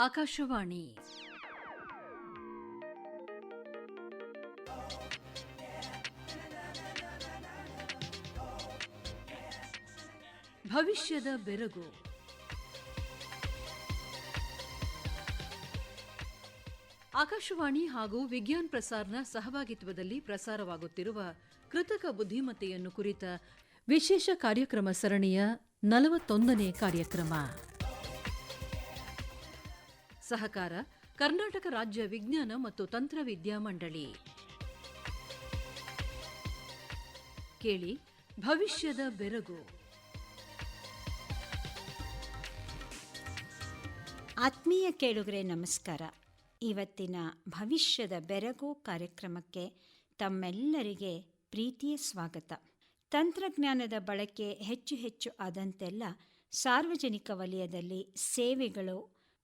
ಆಕಾಶವಾಣಿ ಭವಿಷ್ಯದ ಬೆರಗು. ಆಕಾಶವಾಣಿ ಹಾಗೂ ವಿಜ್ಞಾನ್ ಪ್ರಸಾರ್ನ ಸಹಭಾಗಿತ್ವದಲ್ಲಿ ಪ್ರಸಾರವಾಗುತ್ತಿರುವ ಕೃತಕ ಬುದ್ಧಿಮತ್ತೆಯನ್ನು ಕುರಿತ ವಿಶೇಷ ಕಾರ್ಯಕ್ರಮ ಸರಣಿಯ 41ನೇ ಕಾರ್ಯಕ್ರಮ. ಸಹಕಾರ ಕರ್ನಾಟಕ ರಾಜ್ಯ ವಿಜ್ಞಾನ ಮತ್ತು ತಂತ್ರವಿದ್ಯಾ ಮಂಡಳಿ. ಕೇಳಿ ಭವಿಷ್ಯದ ಬೆರಗು. ಆತ್ಮೀಯ ಕೇಳುಗರೆ ನಮಸ್ಕಾರ. ಇವತ್ತಿನ ಭವಿಷ್ಯದ ಬೆರಗು ಕಾರ್ಯಕ್ರಮಕ್ಕೆ ತಮ್ಮೆಲ್ಲರಿಗೆ ಪ್ರೀತಿಯ ಸ್ವಾಗತ. ತಂತ್ರಜ್ಞಾನದ ಬಳಕೆ ಹೆಚ್ಚು ಹೆಚ್ಚು ಆದಂತೆಲ್ಲ ಸಾರ್ವಜನಿಕ ವಲಯದಲ್ಲಿ ಸೇವೆಗಳು,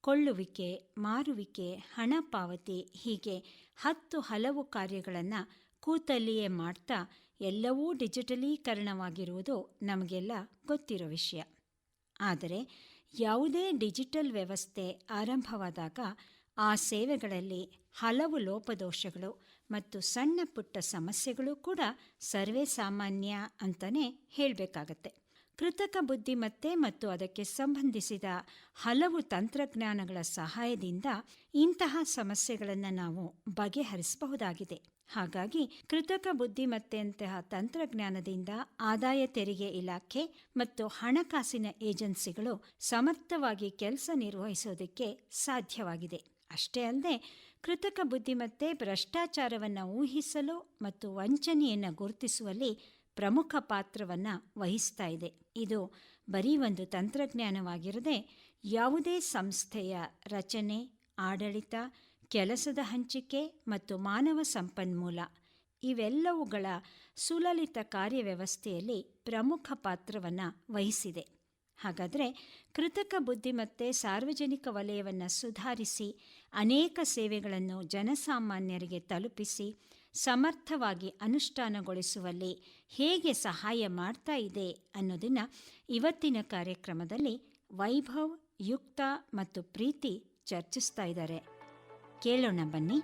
ಕೊಳ್ಳುವಿಕೆ, ಮಾರುವಿಕೆ, ಹಣ ಪಾವತಿ ಹೀಗೆ ಹಲವು ಕಾರ್ಯಗಳನ್ನು ಕೂತಲ್ಲಿಯೇ ಮಾಡ್ತಾ ಎಲ್ಲವೂ ಡಿಜಿಟಲೀಕರಣವಾಗಿರುವುದು ನಮಗೆಲ್ಲ ಗೊತ್ತಿರೋ ವಿಷಯ. ಆದರೆ ಯಾವುದೇ ಡಿಜಿಟಲ್ ವ್ಯವಸ್ಥೆ ಆರಂಭವಾದಾಗ ಆ ಸೇವೆಗಳಲ್ಲಿ ಹಲವು ಲೋಪದೋಷಗಳು ಮತ್ತು ಸಣ್ಣ ಪುಟ್ಟ ಸಮಸ್ಯೆಗಳು ಕೂಡ ಸರ್ವೇ ಸಾಮಾನ್ಯ ಅಂತಲೇ ಹೇಳಬೇಕಾಗತ್ತೆ. ಕೃತಕ ಬುದ್ಧಿಮತ್ತೆ ಮತ್ತು ಅದಕ್ಕೆ ಸಂಬಂಧಿಸಿದ ಹಲವು ತಂತ್ರಜ್ಞಾನಗಳ ಸಹಾಯದಿಂದ ಇಂತಹ ಸಮಸ್ಯೆಗಳನ್ನು ನಾವು ಬಗೆಹರಿಸಬಹುದಾಗಿದೆ. ಹಾಗಾಗಿ ಕೃತಕ ಬುದ್ಧಿಮತ್ತೆಯಂತಹ ತಂತ್ರಜ್ಞಾನದಿಂದ ಆದಾಯ ತೆರಿಗೆ ಇಲಾಖೆ ಮತ್ತು ಹಣಕಾಸಿನ ಏಜೆನ್ಸಿಗಳು ಸಮರ್ಥವಾಗಿ ಕೆಲಸ ನಿರ್ವಹಿಸೋದಕ್ಕೆ ಸಾಧ್ಯವಾಗಿದೆ. ಅಷ್ಟೇ ಅಲ್ಲದೆ ಕೃತಕ ಬುದ್ಧಿಮತ್ತೆ ಭ್ರಷ್ಟಾಚಾರವನ್ನು ಊಹಿಸಲು ಮತ್ತು ವಂಚನೆಯನ್ನು ಗುರುತಿಸುವಲ್ಲಿ ಪ್ರಮುಖ ಪಾತ್ರವನ್ನು ವಹಿಸ್ತಾ ಇದೆ. ಇದು ಬರೀ ಒಂದು ತಂತ್ರಜ್ಞಾನವಾಗಿರದೆ ಯಾವುದೇ ಸಂಸ್ಥೆಯ ರಚನೆ, ಆಡಳಿತ, ಕೆಲಸದ ಹಂಚಿಕೆ ಮತ್ತು ಮಾನವ ಸಂಪನ್ಮೂಲ ಇವೆಲ್ಲವುಗಳ ಸುಲಲಿತ ಕಾರ್ಯವ್ಯವಸ್ಥೆಯಲ್ಲಿ ಪ್ರಮುಖ ಪಾತ್ರವನ್ನು ವಹಿಸಿದೆ. ಹಾಗಾದರೆ ಕೃತಕ ಬುದ್ಧಿಮತ್ತೆ ಸಾರ್ವಜನಿಕ ವಲಯವನ್ನು ಸುಧಾರಿಸಿ ಅನೇಕ ಸೇವೆಗಳನ್ನು ಜನಸಾಮಾನ್ಯರಿಗೆ ತಲುಪಿಸಿ ಸಮರ್ಥವಾಗಿ ಅನುಷ್ಠಾನಗೊಳಿಸುವಲ್ಲಿ ಹೇಗೆ ಸಹಾಯ ಮಾಡ್ತಾ ಇದೆ ಅನ್ನೋದನ್ನು ಇವತ್ತಿನ ಕಾರ್ಯಕ್ರಮದಲ್ಲಿ ವೈಭವ್, ಯುಕ್ತ ಮತ್ತು ಪ್ರೀತಿ ಚರ್ಚಿಸ್ತಾ ಇದ್ದಾರೆ. ಕೇಳೋಣ ಬನ್ನಿ.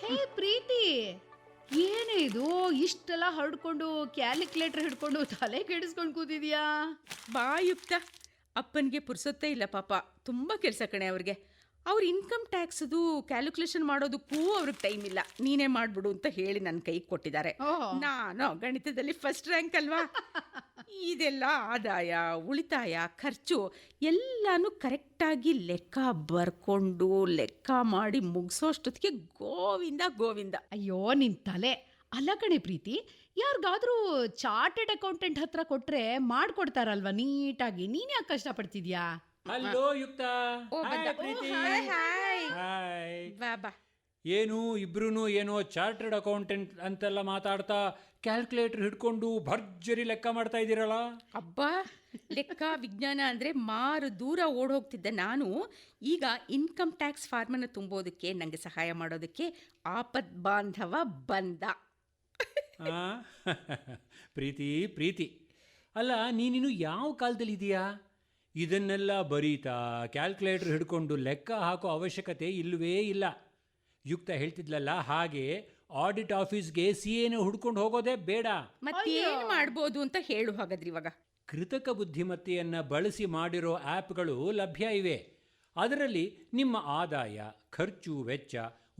ಹೇ ಪ್ರೀತಿ, ಏನೇ ಇದು ಇಷ್ಟೆಲ್ಲ ಹರಡ್ಕೊಂಡು ಕ್ಯಾಲ್ಕುಲೇಟರ್ ಹಿಡ್ಕೊಂಡು ತಲೆ ಕೆಡಿಸ್ಕೊಂಡು ಕೂತಿದ್ಯಾ? ಬಾ ಯುಕ್ತ, ಅಪ್ಪನಿಗೆ ಪುರ್ಸೊತ್ತೇ ಇಲ್ಲ ಪಾಪ, ತುಂಬ ಕೆಲಸ ಕಣೆ ಅವ್ರಿಗೆ. ಅವ್ರ ಇನ್ಕಮ್ ಟ್ಯಾಕ್ಸ್ದು ಕ್ಯಾಲ್ಕುಲೇಷನ್ ಮಾಡೋದಕ್ಕೂ ಅವ್ರಿಗೆ ಟೈಮ್ ಇಲ್ಲ. ನೀನೇ ಮಾಡಿಬಿಡು ಅಂತ ಹೇಳಿ ನನ್ನ ಕೈಗೆ ಕೊಟ್ಟಿದ್ದಾರೆ. ನಾನು ಗಣಿತದಲ್ಲಿ ಫಸ್ಟ್ ರ್ಯಾಂಕ್ ಅಲ್ವಾ. ಇದೆಲ್ಲ ಆದಾಯ, ಉಳಿತಾಯ, ಖರ್ಚು ಎಲ್ಲನೂ ಕರೆಕ್ಟಾಗಿ ಲೆಕ್ಕ ಬರ್ಕೊಂಡು ಲೆಕ್ಕ ಮಾಡಿ ಮುಗಿಸೋಷ್ಟೊತ್ತಿಗೆ ಗೋವಿಂದ ಗೋವಿಂದ. ಅಯ್ಯೋ ನಿನ್ ತಲೆ. ಅಲ್ಲ ಕಣೆ ಪ್ರೀತಿ, ಯಾರಿಗಾದ್ರೂ ಚಾರ್ಟೆಡ್ ಅಕೌಂಟೆಂಟ್ ಹತ್ರ ಕೊಟ್ರೆ ಮಾಡ್ಕೊಡ್ತಾರಲ್ವಾ ನೀಟಾಗಿ. ನೀನ್ ಯಾಕೆ ಕಷ್ಟಪಡ್ತಿದ್ಯಾ? ಹಲೋ ಯುಕ್ತ. ಬಾ. ಏನು ಇಬ್ರು ಏನೋ ಚಾರ್ಟರ್ಡ್ ಅಕೌಂಟೆಂಟ್ ಅಂತೆಲ್ಲ ಮಾತಾಡ್ತಾ ಕ್ಯಾಲ್ಕುಲೇಟರ್ ಹಿಡ್ಕೊಂಡು ಭರ್ಜರಿ ಲೆಕ್ಕ ಮಾಡ್ತಾ ಇದ್ದೀರಲ್ಲ? ಅಬ್ಬಾ, ಲೆಕ್ಕ ವಿಜ್ಞಾನ ಅಂದರೆ ಮಾರು ದೂರ ಓಡೋಗ್ತಿದ್ದೆ ನಾನು. ಈಗ ಇನ್ಕಮ್ ಟ್ಯಾಕ್ಸ್ ಫಾರ್ಮನ್ನು ತುಂಬೋದಕ್ಕೆ ನನಗೆ ಸಹಾಯ ಮಾಡೋದಕ್ಕೆ ಆಪತ್ ಬಾಂಧವ ಬಂದ. ಪ್ರೀತಿ ಅಲ್ಲ, ನೀನಿನ್ನು ಯಾವ ಕಾಲದಲ್ಲಿ ಇದೆಯಾ? ಇದನ್ನೆಲ್ಲ ಬರೀತಾ ಕ್ಯಾಲ್ಕುಲೇಟರ್ ಹಿಡ್ಕೊಂಡು ಲೆಕ್ಕ ಹಾಕೋ ಅವಶ್ಯಕತೆ ಇಲ್ಲವೇ ಇಲ್ಲ. ಯುಕ್ತ ಹೇಳ್ತಿದ್ಲಲ್ಲ, ಹಾಗೆ ಆಡಿಟ್ ಆಫೀಸ್ಗೆ CAನ ಹುಡ್ಕೊಂಡು ಹೋಗೋದೇ ಬೇಡ. ಮತ್ತೇನು ಮಾಡ್ಬೋದು ಅಂತ ಹೇಳು ಹಾಗಾದ್ರೆ. ಇವಾಗ ಕೃತಕ ಬುದ್ಧಿಮತ್ತೆಯನ್ನು ಬಳಸಿ ಮಾಡಿರೋ ಆ್ಯಪ್ಗಳು ಲಭ್ಯ ಇವೆ. ಅದರಲ್ಲಿ ನಿಮ್ಮ ಆದಾಯ, ಖರ್ಚು, ವೆಚ್ಚ,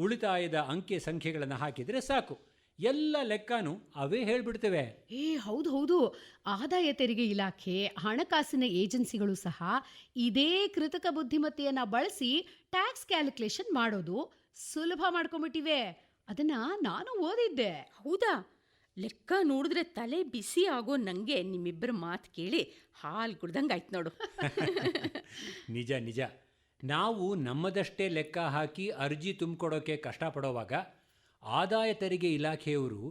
ಉಳಿತಾಯದ ಅಂಕೆ ಸಂಖ್ಯೆಗಳನ್ನು ಹಾಕಿದರೆ ಸಾಕು, ಎಲ್ಲ ಲೆಕ್ಕನೂ ಅವೇ ಹೇಳ್ಬಿಡ್ತೇವೆ. ಹೌದು. ಆದಾಯ ತೆರಿಗೆ ಇಲಾಖೆ, ಹಣಕಾಸಿನ ಏಜೆನ್ಸಿಗಳು ಸಹ ಇದೇ ಕೃತಕ ಬುದ್ಧಿಮತ್ತೆಯನ್ನ ಬಳಸಿ ಟ್ಯಾಕ್ಸ್ ಕ್ಯಾಲ್ಕುಲೇಷನ್ ಮಾಡೋದು ಸುಲಭ ಮಾಡ್ಕೊಂಡ್ಬಿಟ್ಟಿವೆ. ಅದನ್ನ ನಾನು ಓದಿದ್ದೆ. ಹೌದಾ? ಲೆಕ್ಕ ನೋಡಿದ್ರೆ ತಲೆ ಬಿಸಿ ಆಗೋ ನನಗೆ ನಿಮ್ಮಿಬ್ಬರ ಮಾತು ಕೇಳಿ ಹಾಲು ಕುಡ್ದಂಗೆ ಆಯ್ತು ನೋಡು. ನಿಜ. ನಾವು ನಮ್ಮದಷ್ಟೇ ಲೆಕ್ಕ ಹಾಕಿ ಅರ್ಜಿ ತುಂಬಿಕೊಡೋಕ್ಕೆ ಕಷ್ಟಪಡೋವಾಗ ಆದಾಯ ತೆರಿಗೆ ಇಲಾಖೆಯವರು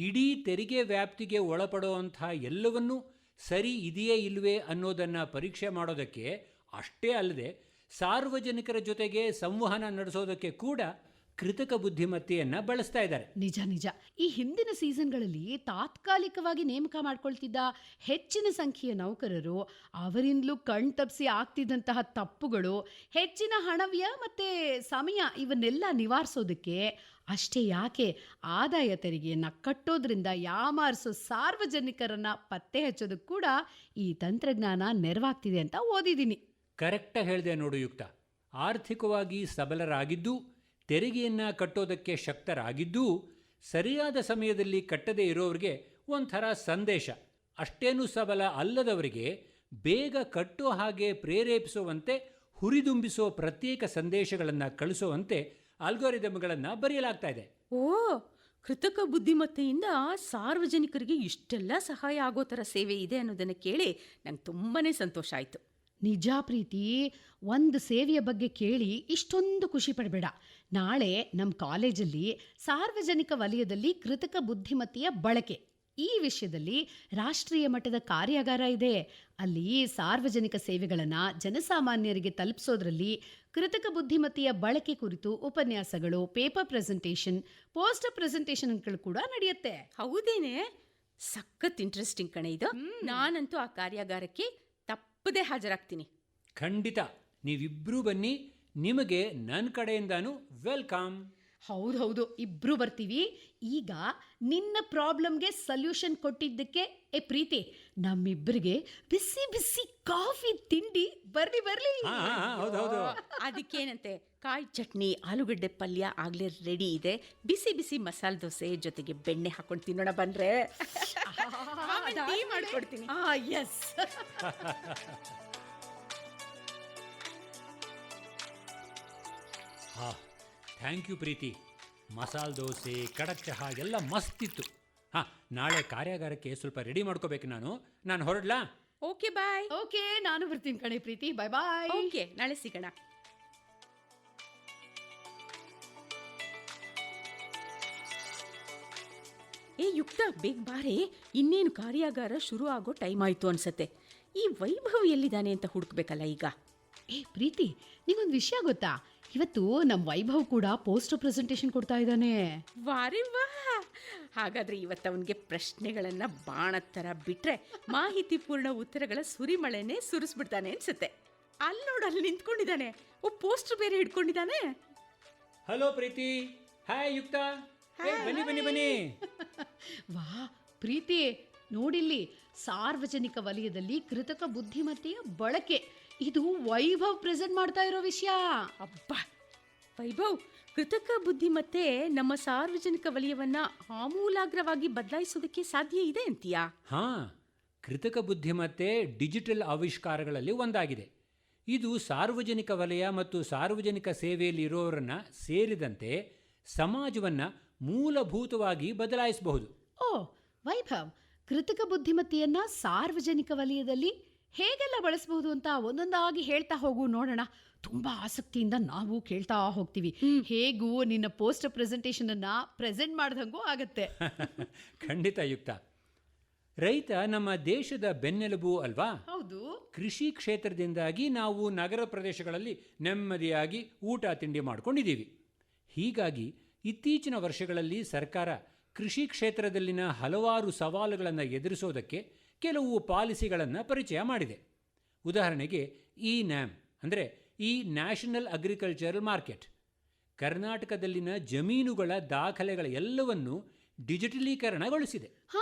ಇಡೀ ತೆರಿಗೆ ವ್ಯಾಪ್ತಿಗೆ ಒಳಪಡುವಂಥ ಎಲ್ಲವನ್ನೂ ಸರಿ ಇದೆಯೇ ಇಲ್ಲವೇ ಅನ್ನೋದನ್ನು ಪರೀಕ್ಷೆ ಮಾಡೋದಕ್ಕೆ ಅಷ್ಟೇ ಅಲ್ಲದೆ ಸಾರ್ವಜನಿಕರ ಜೊತೆಗೆ ಸಂವಹನ ನಡೆಸೋದಕ್ಕೆ ಕೂಡ ಕೃತಕ ಬುದ್ಧಿಮತ್ತೆಯನ್ನು ಬಳಸ್ತಾ ಇದ್ದಾರೆ. ನಿಜ ನಿಜ. ಈ ಹಿಂದಿನ ಸೀಸನ್ಗಳಲ್ಲಿ ತಾತ್ಕಾಲಿಕವಾಗಿ ನೇಮಕ ಮಾಡ್ಕೊಳ್ತಿದ್ದ ಹೆಚ್ಚಿನ ಸಂಖ್ಯೆಯ ನೌಕರರು ಅವರಿಂದಲೂ ಕಣ್ತಪ್ಪಿಸಿ ಆಗ್ತಿದ್ದಂತಹ ತಪ್ಪುಗಳು, ಹೆಚ್ಚಿನ ಹಣವ್ಯಯ ಮತ್ತೆ ಸಮಯ ಇವನ್ನೆಲ್ಲ ನಿವಾರಿಸೋದಕ್ಕೆ ಅಷ್ಟೇ ಯಾಕೆ ಆದಾಯ ತೆರಿಗೆಯನ್ನು ಕಟ್ಟೋದ್ರಿಂದ ಯಾಮಾರಿಸೋ ಸಾರ್ವಜನಿಕರನ್ನ ಪತ್ತೆ ಹಚ್ಚೋದಕ್ಕೆ ಕೂಡ ಈ ತಂತ್ರಜ್ಞಾನ ನೆರವಾಗ್ತಿದೆ ಅಂತ ಓದಿದ್ದೀನಿ. ಕರೆಕ್ಟಾಗಿ ಹೇಳಿದೆ ನೋಡು ಯುಕ್ತ. ಆರ್ಥಿಕವಾಗಿ ಸಬಲರಾಗಿದ್ದು, ತೆರಿಗೆಯನ್ನು ಕಟ್ಟೋದಕ್ಕೆ ಶಕ್ತರಾಗಿದ್ದೂ, ಸರಿಯಾದ ಸಮಯದಲ್ಲಿ ಕಟ್ಟದೇ ಇರೋರಿಗೆ ಒಂಥರ ಸಂದೇಶ, ಅಷ್ಟೇನೂ ಸಬಲ ಅಲ್ಲದವರಿಗೆ ಬೇಗ ಕಟ್ಟೋ ಹಾಗೆ ಪ್ರೇರೇಪಿಸುವಂತೆ, ಹುರಿದುಂಬಿಸೋ ಪ್ರತ್ಯೇಕ ಸಂದೇಶಗಳನ್ನು ಕಳಿಸುವಂತೆ ಅಲ್ಗೋರಿದಮ್ಗಳನ್ನು ಬರೆಯಲಾಗ್ತಾ ಇದೆ. ಓ, ಕೃತಕ ಬುದ್ಧಿಮತ್ತೆಯಿಂದ ಸಾರ್ವಜನಿಕರಿಗೆ ಇಷ್ಟೆಲ್ಲ ಸಹಾಯ ಆಗೋ ಥರ ಸೇವೆ ಇದೆ ಅನ್ನೋದನ್ನು ಕೇಳಿ ನಂಗೆ ತುಂಬಾ ಸಂತೋಷ ಆಯಿತು. ನಿಜ ಪ್ರೀತಿ, ಒಂದು ಸೇವೆಯ ಬಗ್ಗೆ ಕೇಳಿ ಇಷ್ಟೊಂದು ಖುಷಿ ಪಡಬೇಡ. ನಾಳೆ ನಮ್ಮ ಕಾಲೇಜಲ್ಲಿ ಸಾರ್ವಜನಿಕ ವಲಯದಲ್ಲಿ ಕೃತಕ ಬುದ್ಧಿಮತ್ತೆಯ ಬಳಕೆ ಈ ವಿಷಯದಲ್ಲಿ ರಾಷ್ಟ್ರೀಯ ಮಟ್ಟದ ಕಾರ್ಯಾಗಾರ ಇದೆ. ಅಲ್ಲಿ ಸಾರ್ವಜನಿಕ ಸೇವೆಗಳನ್ನು ಜನಸಾಮಾನ್ಯರಿಗೆ ತಲುಪಿಸೋದ್ರಲ್ಲಿ ಕೃತಕ ಬುದ್ಧಿಮತ್ತೆಯ ಬಳಕೆ ಕುರಿತು ಉಪನ್ಯಾಸಗಳು, ಪೇಪರ್ ಪ್ರೆಸೆಂಟೇಷನ್, ಪೋಸ್ಟರ್ ಪ್ರೆಸೆಂಟೇಷನ್ಗಳು ಕೂಡ ನಡೆಯುತ್ತೆ. ಹೌದೇನೆ, ಸಖತ್ ಇಂಟ್ರೆಸ್ಟಿಂಗ್ ಕಣೆ ಇದು. ನಾನಂತೂ ಆ ಕಾರ್ಯಾಗಾರಕ್ಕೆ ತಪ್ಪದೇ ಹಾಜರಾಗ್ತೀನಿ. ಖಂಡಿತ, ನೀವಿಬ್ಬರೂ ಬನ್ನಿ. ನಿಮಗೆ ನನ್ನ ಕಡೆಯಿಂದಾನು ವೆಲ್ಕಮ್. ಹೌದು, ಇಬ್ರು ಬರ್ತೀವಿ. ಈಗ ನಿನ್ನ ಪ್ರಾಬ್ಲಮ್ಗೆ ಸೊಲ್ಯೂಷನ್ ಕೊಟ್ಟಿದ್ದಕ್ಕೆ ಪ್ರೀತಿ, ನಮ್ಮಿಬ್ಬರಿಗೆ ಬಿಸಿ ಬಿಸಿ ಕಾಫಿ ತಿಂಡಿ ಬರ್ಲಿ. ಹೌದು. ಅದಕ್ಕೇನಂತೆ, ಕಾಯಿ ಚಟ್ನಿ, ಆಲೂಗಡ್ಡೆ ಪಲ್ಯ ಆಗ್ಲೇ ರೆಡಿ ಇದೆ. ಬಿಸಿ ಬಿಸಿ ಮಸಾಲೆ ದೋಸೆ ಜೊತೆಗೆ ಬೆಣ್ಣೆ ಹಾಕೊಂಡು ತಿನ್ನೋಣ ಬಂದ್ರೆ. ಮಾಡ್ಕೊಡ್ತೀನಿ. ಎಸ್. ಥ್ಯಾಂಕ್ ಯು ಪ್ರೀತಿ. ಮಸಾಲೆ ದೋಸೆ, ಕಡಕ್ ಚಹಾ ಎಲ್ಲ ಮಸ್ತಿತ್ತು. ನಾಳೆ ಕಾರ್ಯಾಗಾರಕ್ಕೆ ಸ್ವಲ್ಪ ರೆಡಿ ಮಾಡ್ಕೋಬೇಕು. ನಾನು ಹೊರಡ್ಲಾ? Okay bye. ಓಕೆ, ನಾನು ಬರ್ತೀನಿ ಕಣೆ ಪ್ರೀತಿ. ಬಾಯ್ ಬಾಯ್. ಓಕೆ, ನಾಳೆ ಸಿಗೋಣ. ಯುಕ್ತ, ಬೇಗ ಬಾರೆ. ಇನ್ನೇನು ಕಾರ್ಯಾಗಾರ ಶುರು ಆಗೋ ಟೈಮ್ ಆಯ್ತು ಅನ್ಸತ್ತೆ. ಈ ವೈಭವ್ ಎಲ್ಲಿದ್ದಾನೆ ಅಂತ ಹುಡುಕ್ಬೇಕಲ್ಲ ಈಗ. ಪ್ರೀತಿ, ನಿಗೊಂದು ವಿಷಯ ಗೊತ್ತಾ? ಇವತ್ತು ನಮ್ಮ ವೈಭವ್ ಕೂಡ ಪೋಸ್ಟರ್ ಪ್ರೆಸೆಂಟೇಷನ್ ಕೊಡ್ತಾ ಇದ್ದಾನೆ. ವಾರಿ ವಾ. ಹಾಗಾದ್ರೆ ಇವತ್ತು ಅವನಿಗೆ ಪ್ರಶ್ನೆಗಳನ್ನ ಬಾಣದ ಥರ ಬಿಟ್ರೆ ಮಾಹಿತಿ ಪೂರ್ಣ ಉತ್ತರಗಳ ಸುರಿಮಳೆನೆ ಸುರಿಸ್ಬಿಡ್ತಾನೆ ಅನ್ಸುತ್ತೆ. ಅಲ್ಲಿ ನೋಡು, ಅಲ್ಲಿ ನಿಂತ್ಕೊಂಡಿದ್ದಾನೆ. ಪೋಸ್ಟರ್ ಬೇರೆ ಹಿಡ್ಕೊಂಡಿದ್ದಾನೆ. ಹಲೋ ಪ್ರೀತಿ. ಹಾಯ್ ಯುಕ್ತ. ಬನ್ನಿ. ವಾ ಪ್ರೀತಿ, ನೋಡಿಲ್ಲಿ, ಸಾರ್ವಜನಿಕ ವಲಯದಲ್ಲಿ ಕೃತಕ ಬುದ್ಧಿಮತ್ತೆಯ ಬಳಕೆ, ಇದು ವೈಭವ್ ಪ್ರೆಸೆಂಟ್ ಮಾಡ್ತಾ ಇರೋ ವಿಷಯ. ಅಬ್ಬಾ ವೈಭವ್, ಕೃತಕ ಬುದ್ಧಿಮತ್ತೆ ನಮ್ಮ ಸಾರ್ವಜನಿಕ ವಲಯವನ್ನ ಆಮೂಲಾಗ್ರವಾಗಿ ಬದಲಾಯಿಸೋದಕ್ಕೆ ಸಾಧ್ಯ ಇದೆ ಅಂತೀಯಾ? ಕೃತಕ ಬುದ್ಧಿಮತ್ತೆ ಡಿಜಿಟಲ್ ಆವಿಷ್ಕಾರಗಳಲ್ಲಿ ಒಂದಾಗಿದೆ. ಇದು ಸಾರ್ವಜನಿಕ ವಲಯ ಮತ್ತು ಸಾರ್ವಜನಿಕ ಸೇವೆಯಲ್ಲಿ ಇರೋರನ್ನ ಸೇರಿದಂತೆ ಸಮಾಜವನ್ನು ಮೂಲಭೂತವಾಗಿ ಬದಲಾಯಿಸಬಹುದು. ವೈಭವ್, ಕೃತಕ ಬುದ್ಧಿಮತ್ತೆಯನ್ನ ಸಾರ್ವಜನಿಕ ವಲಯದಲ್ಲಿ ಹೇಗೆಲ್ಲ ಬಳಸಬಹುದು ಅಂತ ಒಂದೊಂದಾಗಿ ಹೇಳ್ತಾ ಹೋಗು, ನೋಡೋಣ. ತುಂಬಾ ಆಸಕ್ತಿಯಿಂದ ನಾವು ಕೇಳ್ತಾ ಹೋಗ್ತೀವಿ. ಹೇಗೂ ನಿನ್ನ ಪೋಸ್ಟರ್ ಪ್ರೆಸೆಂಟೇಷನ್ ಅನ್ನ ಪ್ರೆಸೆಂಟ್ ಮಾಡ್ದಂಗೂ ಆಗತ್ತೆ. ಖಂಡಿತ ಯುಕ್ತ. ರೈತ ನಮ್ಮ ದೇಶದ ಬೆನ್ನೆಲುಬು ಅಲ್ವಾ? ಹೌದು. ಕೃಷಿ ಕ್ಷೇತ್ರದಿಂದಾಗಿ ನಾವು ನಗರ ಪ್ರದೇಶಗಳಲ್ಲಿ ನೆಮ್ಮದಿಯಾಗಿ ಊಟ ತಿಂಡಿ ಮಾಡ್ಕೊಂಡಿದ್ದೀವಿ. ಹೀಗಾಗಿ ಇತ್ತೀಚಿನ ವರ್ಷಗಳಲ್ಲಿ ಸರ್ಕಾರ ಕೃಷಿ ಕ್ಷೇತ್ರದಲ್ಲಿನ ಹಲವಾರು ಸವಾಲುಗಳನ್ನು ಎದುರಿಸೋದಕ್ಕೆ ಕೆಲವು ಪಾಲಿಸಿಗಳನ್ನು ಪರಿಚಯ ಮಾಡಿದೆ. ಉದಾಹರಣೆಗೆ NAM ಅಂದರೆ ಈ ನ್ಯಾಷನಲ್ ಅಗ್ರಿಕಲ್ಚರಲ್ ಮಾರ್ಕೆಟ್, ಕರ್ನಾಟಕದಲ್ಲಿನ ಜಮೀನುಗಳ ದಾಖಲೆಗಳ ಎಲ್ಲವನ್ನೂ ಡಿಜಿಟಲೀಕರಣಗೊಳಿಸಿದೆ.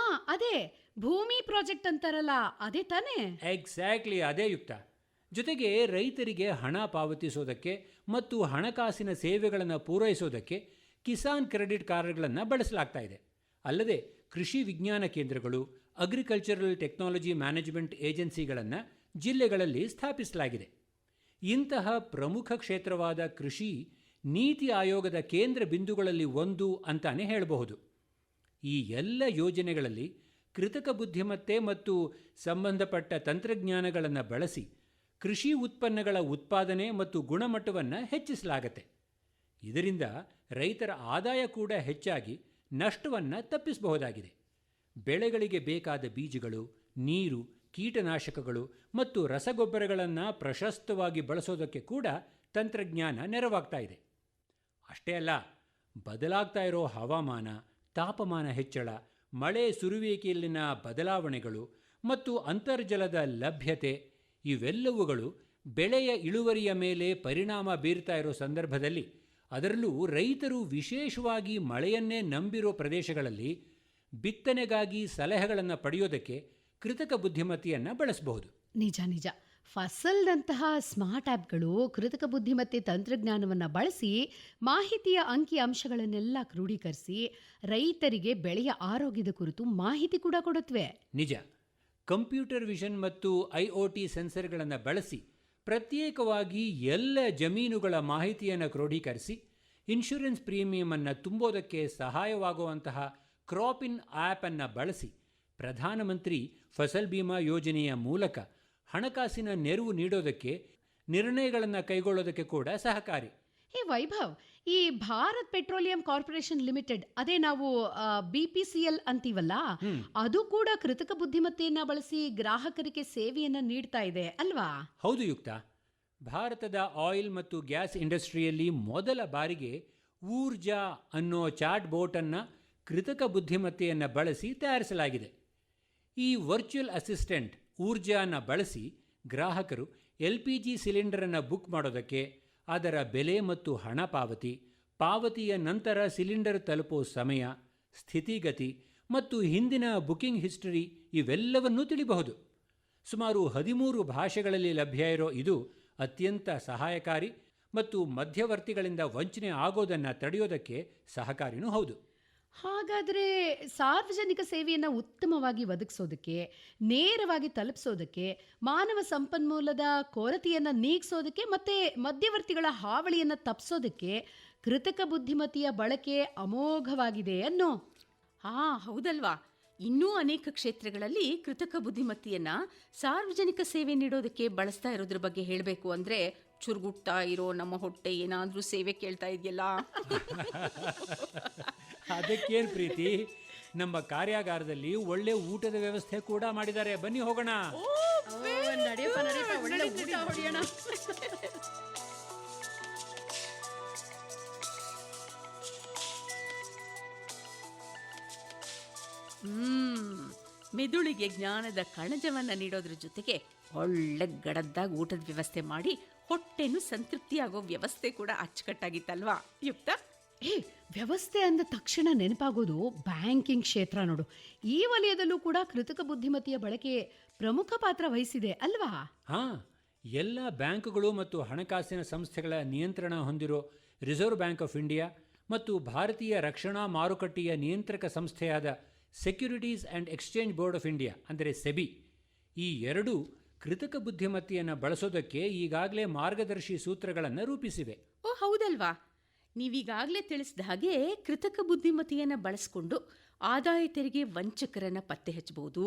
ಅದೇ ಭೂಮಿ ಪ್ರಾಜೆಕ್ಟ್ ಅಂತಾರಲ್ಲ, ಅದೇ ತಾನೇ? ಎಕ್ಸಾಕ್ಟ್ಲಿ, ಅದೇ ಯುಕ್ತ. ಜೊತೆಗೆ ರೈತರಿಗೆ ಹಣ ಪಾವತಿಸೋದಕ್ಕೆ ಮತ್ತು ಹಣಕಾಸಿನ ಸೇವೆಗಳನ್ನು ಪೂರೈಸೋದಕ್ಕೆ ಕಿಸಾನ್ ಕ್ರೆಡಿಟ್ ಕಾರ್ಡ್ಗಳನ್ನು ಬಳಸಲಾಗ್ತಾ ಇದೆ. ಅಲ್ಲದೆ ಕೃಷಿ ವಿಜ್ಞಾನ ಕೇಂದ್ರಗಳು, ಅಗ್ರಿಕಲ್ಚರಲ್ ಟೆಕ್ನಾಲಜಿ ಮ್ಯಾನೇಜ್ಮೆಂಟ್ ಏಜೆನ್ಸಿಗಳನ್ನು ಜಿಲ್ಲೆಗಳಲ್ಲಿ ಸ್ಥಾಪಿಸಲಾಗಿದೆ. ಇಂತಹ ಪ್ರಮುಖ ಕ್ಷೇತ್ರವಾದ ಕೃಷಿ ನೀತಿ ಆಯೋಗದ ಕೇಂದ್ರ ಬಿಂದುಗಳಲ್ಲಿ ಒಂದು ಅಂತಾನೆ ಹೇಳಬಹುದು. ಈ ಎಲ್ಲ ಯೋಜನೆಗಳಲ್ಲಿ ಕೃತಕ ಬುದ್ಧಿಮತ್ತೆ ಮತ್ತು ಸಂಬಂಧಪಟ್ಟ ತಂತ್ರಜ್ಞಾನಗಳನ್ನು ಬಳಸಿ ಕೃಷಿ ಉತ್ಪನ್ನಗಳ ಉತ್ಪಾದನೆ ಮತ್ತು ಗುಣಮಟ್ಟವನ್ನು ಹೆಚ್ಚಿಸಲಾಗುತ್ತೆ. ಇದರಿಂದ ರೈತರ ಆದಾಯ ಕೂಡ ಹೆಚ್ಚಾಗಿ ನಷ್ಟವನ್ನು ತಪ್ಪಿಸಬಹುದಾಗಿದೆ. ಬೆಳೆಗಳಿಗೆ ಬೇಕಾದ ಬೀಜಗಳು, ನೀರು, ಕೀಟನಾಶಕಗಳು ಮತ್ತು ರಸಗೊಬ್ಬರಗಳನ್ನು ಪ್ರಶಸ್ತವಾಗಿ ಬಳಸೋದಕ್ಕೆ ಕೂಡ ತಂತ್ರಜ್ಞಾನ ನೆರವಾಗ್ತಾ ಇದೆ. ಅಷ್ಟೇ ಅಲ್ಲ, ಬದಲಾಗ್ತಾ ಇರೋ ಹವಾಮಾನ, ತಾಪಮಾನ ಹೆಚ್ಚಳ, ಮಳೆ ಸುರುವಿಕೆಯಲ್ಲಿನ ಬದಲಾವಣೆಗಳು ಮತ್ತು ಅಂತರ್ಜಲದ ಲಭ್ಯತೆ ಇವೆಲ್ಲವುಗಳು ಬೆಳೆಯ ಇಳುವರಿಯ ಮೇಲೆ ಪರಿಣಾಮ ಬೀರ್ತಾ ಇರೋ ಸಂದರ್ಭದಲ್ಲಿ, ಅದರಲ್ಲೂ ರೈತರು ವಿಶೇಷವಾಗಿ ಮಳೆಯನ್ನೇ ನಂಬಿರೋ ಪ್ರದೇಶಗಳಲ್ಲಿ ಬಿತ್ತನೆಗಾಗಿ ಸಲಹೆಗಳನ್ನು ಪಡೆಯೋದಕ್ಕೆ ಕೃತಕ ಬುದ್ಧಿಮತ್ತೆಯನ್ನು ಬಳಸಬಹುದು. ನಿಜ ನಿಜ. ಫಸಲ್ನಂತಹ ಸ್ಮಾರ್ಟ್ ಆ್ಯಪ್ಗಳು ಕೃತಕ ಬುದ್ಧಿಮತ್ತೆ ತಂತ್ರಜ್ಞಾನವನ್ನು ಬಳಸಿ ಮಾಹಿತಿಯ ಅಂಕಿ ಅಂಶಗಳನ್ನೆಲ್ಲ ಕ್ರೋಢೀಕರಿಸಿ ರೈತರಿಗೆ ಬೆಳೆಯ ಆರೋಗ್ಯದ ಕುರಿತು ಮಾಹಿತಿ ಕೂಡ ಕೊಡುತ್ತವೆ. ನಿಜ. ಕಂಪ್ಯೂಟರ್ ವಿಷನ್ ಮತ್ತು IoT ಸೆನ್ಸರ್ಗಳನ್ನು ಬಳಸಿ ಪ್ರತ್ಯೇಕವಾಗಿ ಎಲ್ಲ ಜಮೀನುಗಳ ಮಾಹಿತಿಯನ್ನು ಕ್ರೋಢೀಕರಿಸಿ ಇನ್ಶೂರೆನ್ಸ್ ಪ್ರೀಮಿಯಮನ್ನು ತುಂಬೋದಕ್ಕೆ ಸಹಾಯವಾಗುವಂತಹ ಕ್ರಾಪ್ ಇನ್ ಆ್ಯಪನ್ನು ಬಳಸಿ ಪ್ರಧಾನಮಂತ್ರಿ ಫಸಲ್ ಬಿಮಾ ಯೋಜನೆಯ ಮೂಲಕ ಹಣಕಾಸಿನ ನೆರವು ನೀಡೋದಕ್ಕೆ, ನಿರ್ಣಯಗಳನ್ನು ಕೈಗೊಳ್ಳೋದಕ್ಕೆ ಕೂಡ ಸಹಕಾರಿ. ಹೇ ವೈಭವ್, ಈ ಭಾರತ್ ಪೆಟ್ರೋಲಿಯಂ ಕಾರ್ಪೊರೇಷನ್ ಲಿಮಿಟೆಡ್, ಅದೇ ನಾವು BPCL ಅಂತೀವಲ್ಲ, ಅದು ಕೂಡ ಕೃತಕ ಬುದ್ಧಿಮತ್ತೆಯನ್ನು ಬಳಸಿ ಗ್ರಾಹಕರಿಗೆ ಸೇವೆಯನ್ನು ನೀಡ್ತಾ ಇದೆ ಅಲ್ವಾ? ಹೌದು ಯುಕ್ತ. ಭಾರತದ ಆಯಿಲ್ ಮತ್ತು ಗ್ಯಾಸ್ ಇಂಡಸ್ಟ್ರಿಯಲ್ಲಿ ಮೊದಲ ಬಾರಿಗೆ ಊರ್ಜಾ ಅನ್ನೋ ಚಾಟ್ ಬೋಟನ್ನು ಕೃತಕ ಬುದ್ಧಿಮತ್ತೆಯನ್ನು ಬಳಸಿ ತಯಾರಿಸಲಾಗಿದೆ. ಈ ವರ್ಚುವಲ್ ಅಸಿಸ್ಟೆಂಟ್ ಊರ್ಜಾನ ಬಳಸಿ ಗ್ರಾಹಕರು LPG ಸಿಲಿಂಡರನ್ನು ಬುಕ್ ಮಾಡೋದಕ್ಕೆ, ಅದರ ಬೆಲೆ ಮತ್ತು ಹಣ ಪಾವತಿಯ ನಂತರ ಸಿಲಿಂಡರ್ ತಲುಪೋ ಸಮಯ, ಸ್ಥಿತಿಗತಿ ಮತ್ತು ಹಿಂದಿನ ಬುಕಿಂಗ್ ಹಿಸ್ಟರಿ ಇವೆಲ್ಲವನ್ನೂ ತಿಳಿಬಹುದು. ಸುಮಾರು 13 ಭಾಷೆಗಳಲ್ಲಿ ಲಭ್ಯ ಇರೋ ಇದು ಅತ್ಯಂತ ಸಹಾಯಕಾರಿ ಮತ್ತು ಮಧ್ಯವರ್ತಿಗಳಿಂದ ವಂಚನೆ ಆಗೋದನ್ನು ತಡೆಯೋದಕ್ಕೆ ಸಹಕಾರಿನೂ ಹೌದು. ಹಾಗಾದರೆ ಸಾರ್ವಜನಿಕ ಸೇವೆಯನ್ನು ಉತ್ತಮವಾಗಿ ಒದಗಿಸೋದಕ್ಕೆ, ನೇರವಾಗಿ ತಲುಪಿಸೋದಕ್ಕೆ, ಮಾನವ ಸಂಪನ್ಮೂಲದ ಕೊರತೆಯನ್ನು ನೀಗಿಸೋದಕ್ಕೆ ಮತ್ತು ಮಧ್ಯವರ್ತಿಗಳ ಹಾವಳಿಯನ್ನು ತಪ್ಪಿಸೋದಕ್ಕೆ ಕೃತಕ ಬುದ್ಧಿಮತ್ತೆಯ ಬಳಕೆ ಅಮೋಘವಾಗಿದೆ ಅನ್ನೋ. ಹೌದಲ್ವಾ. ಇನ್ನೂ ಅನೇಕ ಕ್ಷೇತ್ರಗಳಲ್ಲಿ ಕೃತಕ ಬುದ್ಧಿಮತ್ತೆಯನ್ನ ಸಾರ್ವಜನಿಕ ಸೇವೆ ನೀಡೋದಕ್ಕೆ ಬಳಸ್ತಾ ಇರೋದ್ರ ಬಗ್ಗೆ ಹೇಳಬೇಕು ಅಂದರೆ, ಚುರುಗುಟ್ತಾ ಇರೋ ನಮ್ಮ ಹೊಟ್ಟೆ ಏನಾದರೂ ಸೇವೆ ಕೇಳ್ತಾ ಇದೆಯಲ್ಲ. ಅದಕ್ಕೇನು ಪ್ರೀತಿ, ನಮ್ಮ ಕಾರ್ಯಾಗಾರದಲ್ಲಿ ಒಳ್ಳೆ ಊಟದ ವ್ಯವಸ್ಥೆ ಕೂಡ ಮಾಡಿದ್ದಾರೆ. ಬನ್ನಿ ಹೋಗೋಣ. ಮೆದುಳಿಗೆ ಜ್ಞಾನದ ಕಣಜವನ್ನ ನೀಡೋದ್ರ ಜೊತೆಗೆ ಒಳ್ಳೆ ಗಡದ್ದಾಗಿ ಊಟದ ವ್ಯವಸ್ಥೆ ಮಾಡಿ ಹೊಟ್ಟೆನೂ ಸಂತೃಪ್ತಿಯಾಗೋ ವ್ಯವಸ್ಥೆ ಕೂಡ ಅಚ್ಚುಕಟ್ಟಾಗಿತ್ತಲ್ವಾ ಯುಕ್ತ? ವ್ಯವಸ್ಥೆ ಅಂದ ತಕ್ಷಣ ನೆನಪಾಗೋದು ಬ್ಯಾಂಕಿಂಗ್ ಕ್ಷೇತ್ರ ನೋಡು. ಈ ವಲಯದಲ್ಲೂ ಕೂಡ ಕೃತಕ ಬುದ್ಧಿಮತ್ತೆಯ ಬಳಕೆ ಪ್ರಮುಖ ಪಾತ್ರ ವಹಿಸಿದೆ ಅಲ್ವಾ? ಎಲ್ಲ ಬ್ಯಾಂಕ್ಗಳು ಮತ್ತು ಹಣಕಾಸಿನ ಸಂಸ್ಥೆಗಳ ನಿಯಂತ್ರಣ ಹೊಂದಿರೋ ರಿಸರ್ವ್ ಬ್ಯಾಂಕ್ ಆಫ್ ಇಂಡಿಯಾ ಮತ್ತು ಭಾರತೀಯ ರಕ್ಷಣಾ ಮಾರುಕಟ್ಟೆಯ ನಿಯಂತ್ರಕ ಸಂಸ್ಥೆಯಾದ securities and exchange board of India ಅಂದರೆ ಸೆಬಿ, ಈ ಎರಡೂ ಕೃತಕ ಬುದ್ಧಿಮತ್ತೆಯನ್ನು ಬಳಸೋದಕ್ಕೆ ಈಗಾಗಲೇ ಮಾರ್ಗದರ್ಶಿ ಸೂತ್ರಗಳನ್ನು ರೂಪಿಸಿವೆ. ಹೌದಲ್ವಾ. ನೀವೀಗಾಗಲೇ ತಿಳಿಸಿದ ಹಾಗೆ ಕೃತಕ ಬುದ್ಧಿಮತ್ತೆಯನ್ನು ಬಳಸಿಕೊಂಡು ಆದಾಯ ತೆರಿಗೆ ವಂಚಕರನ್ನು ಪತ್ತೆ ಹಚ್ಚಬಹುದು.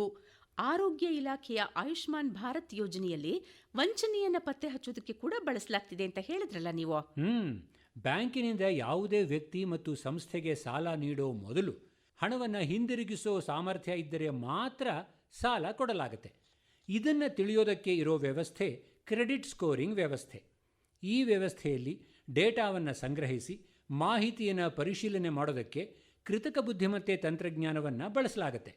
ಆರೋಗ್ಯ ಇಲಾಖೆಯ ಆಯುಷ್ಮಾನ್ ಭಾರತ್ ಯೋಜನೆಯಲ್ಲಿ ವಂಚನೆಯನ್ನು ಪತ್ತೆ ಹಚ್ಚೋದಕ್ಕೆ ಕೂಡ ಬಳಸಲಾಗ್ತಿದೆ ಅಂತ ಹೇಳಿದ್ರಲ್ಲ ನೀವು. ಬ್ಯಾಂಕಿನಿಂದ ಯಾವುದೇ ವ್ಯಕ್ತಿ ಮತ್ತು ಸಂಸ್ಥೆಗೆ ಸಾಲ ನೀಡೋ ಮೊದಲು ಹಣವನ್ನು ಹಿಂದಿರುಗಿಸೋ ಸಾಮರ್ಥ್ಯ ಇದ್ದರೆ ಮಾತ್ರ ಸಾಲ ಕೊಡಲಾಗುತ್ತೆ. ಇದನ್ನು ತಿಳಿಯೋದಕ್ಕೆ ಇರೋ ವ್ಯವಸ್ಥೆ ಕ್ರೆಡಿಟ್ ಸ್ಕೋರಿಂಗ್ ವ್ಯವಸ್ಥೆ. ಈ ವ್ಯವಸ್ಥೆಯಲ್ಲಿ ಡೇಟಾವನ್ನು ಸಂಗ್ರಹಿಸಿ ಮಾಹಿತಿಯನ್ನು ಪರಿಶೀಲನೆ ಮಾಡೋದಕ್ಕೆ ಕೃತಕ ಬುದ್ಧಿಮತ್ತೆ ತಂತ್ರಜ್ಞಾನವನ್ನು ಬಳಸಲಾಗುತ್ತೆ.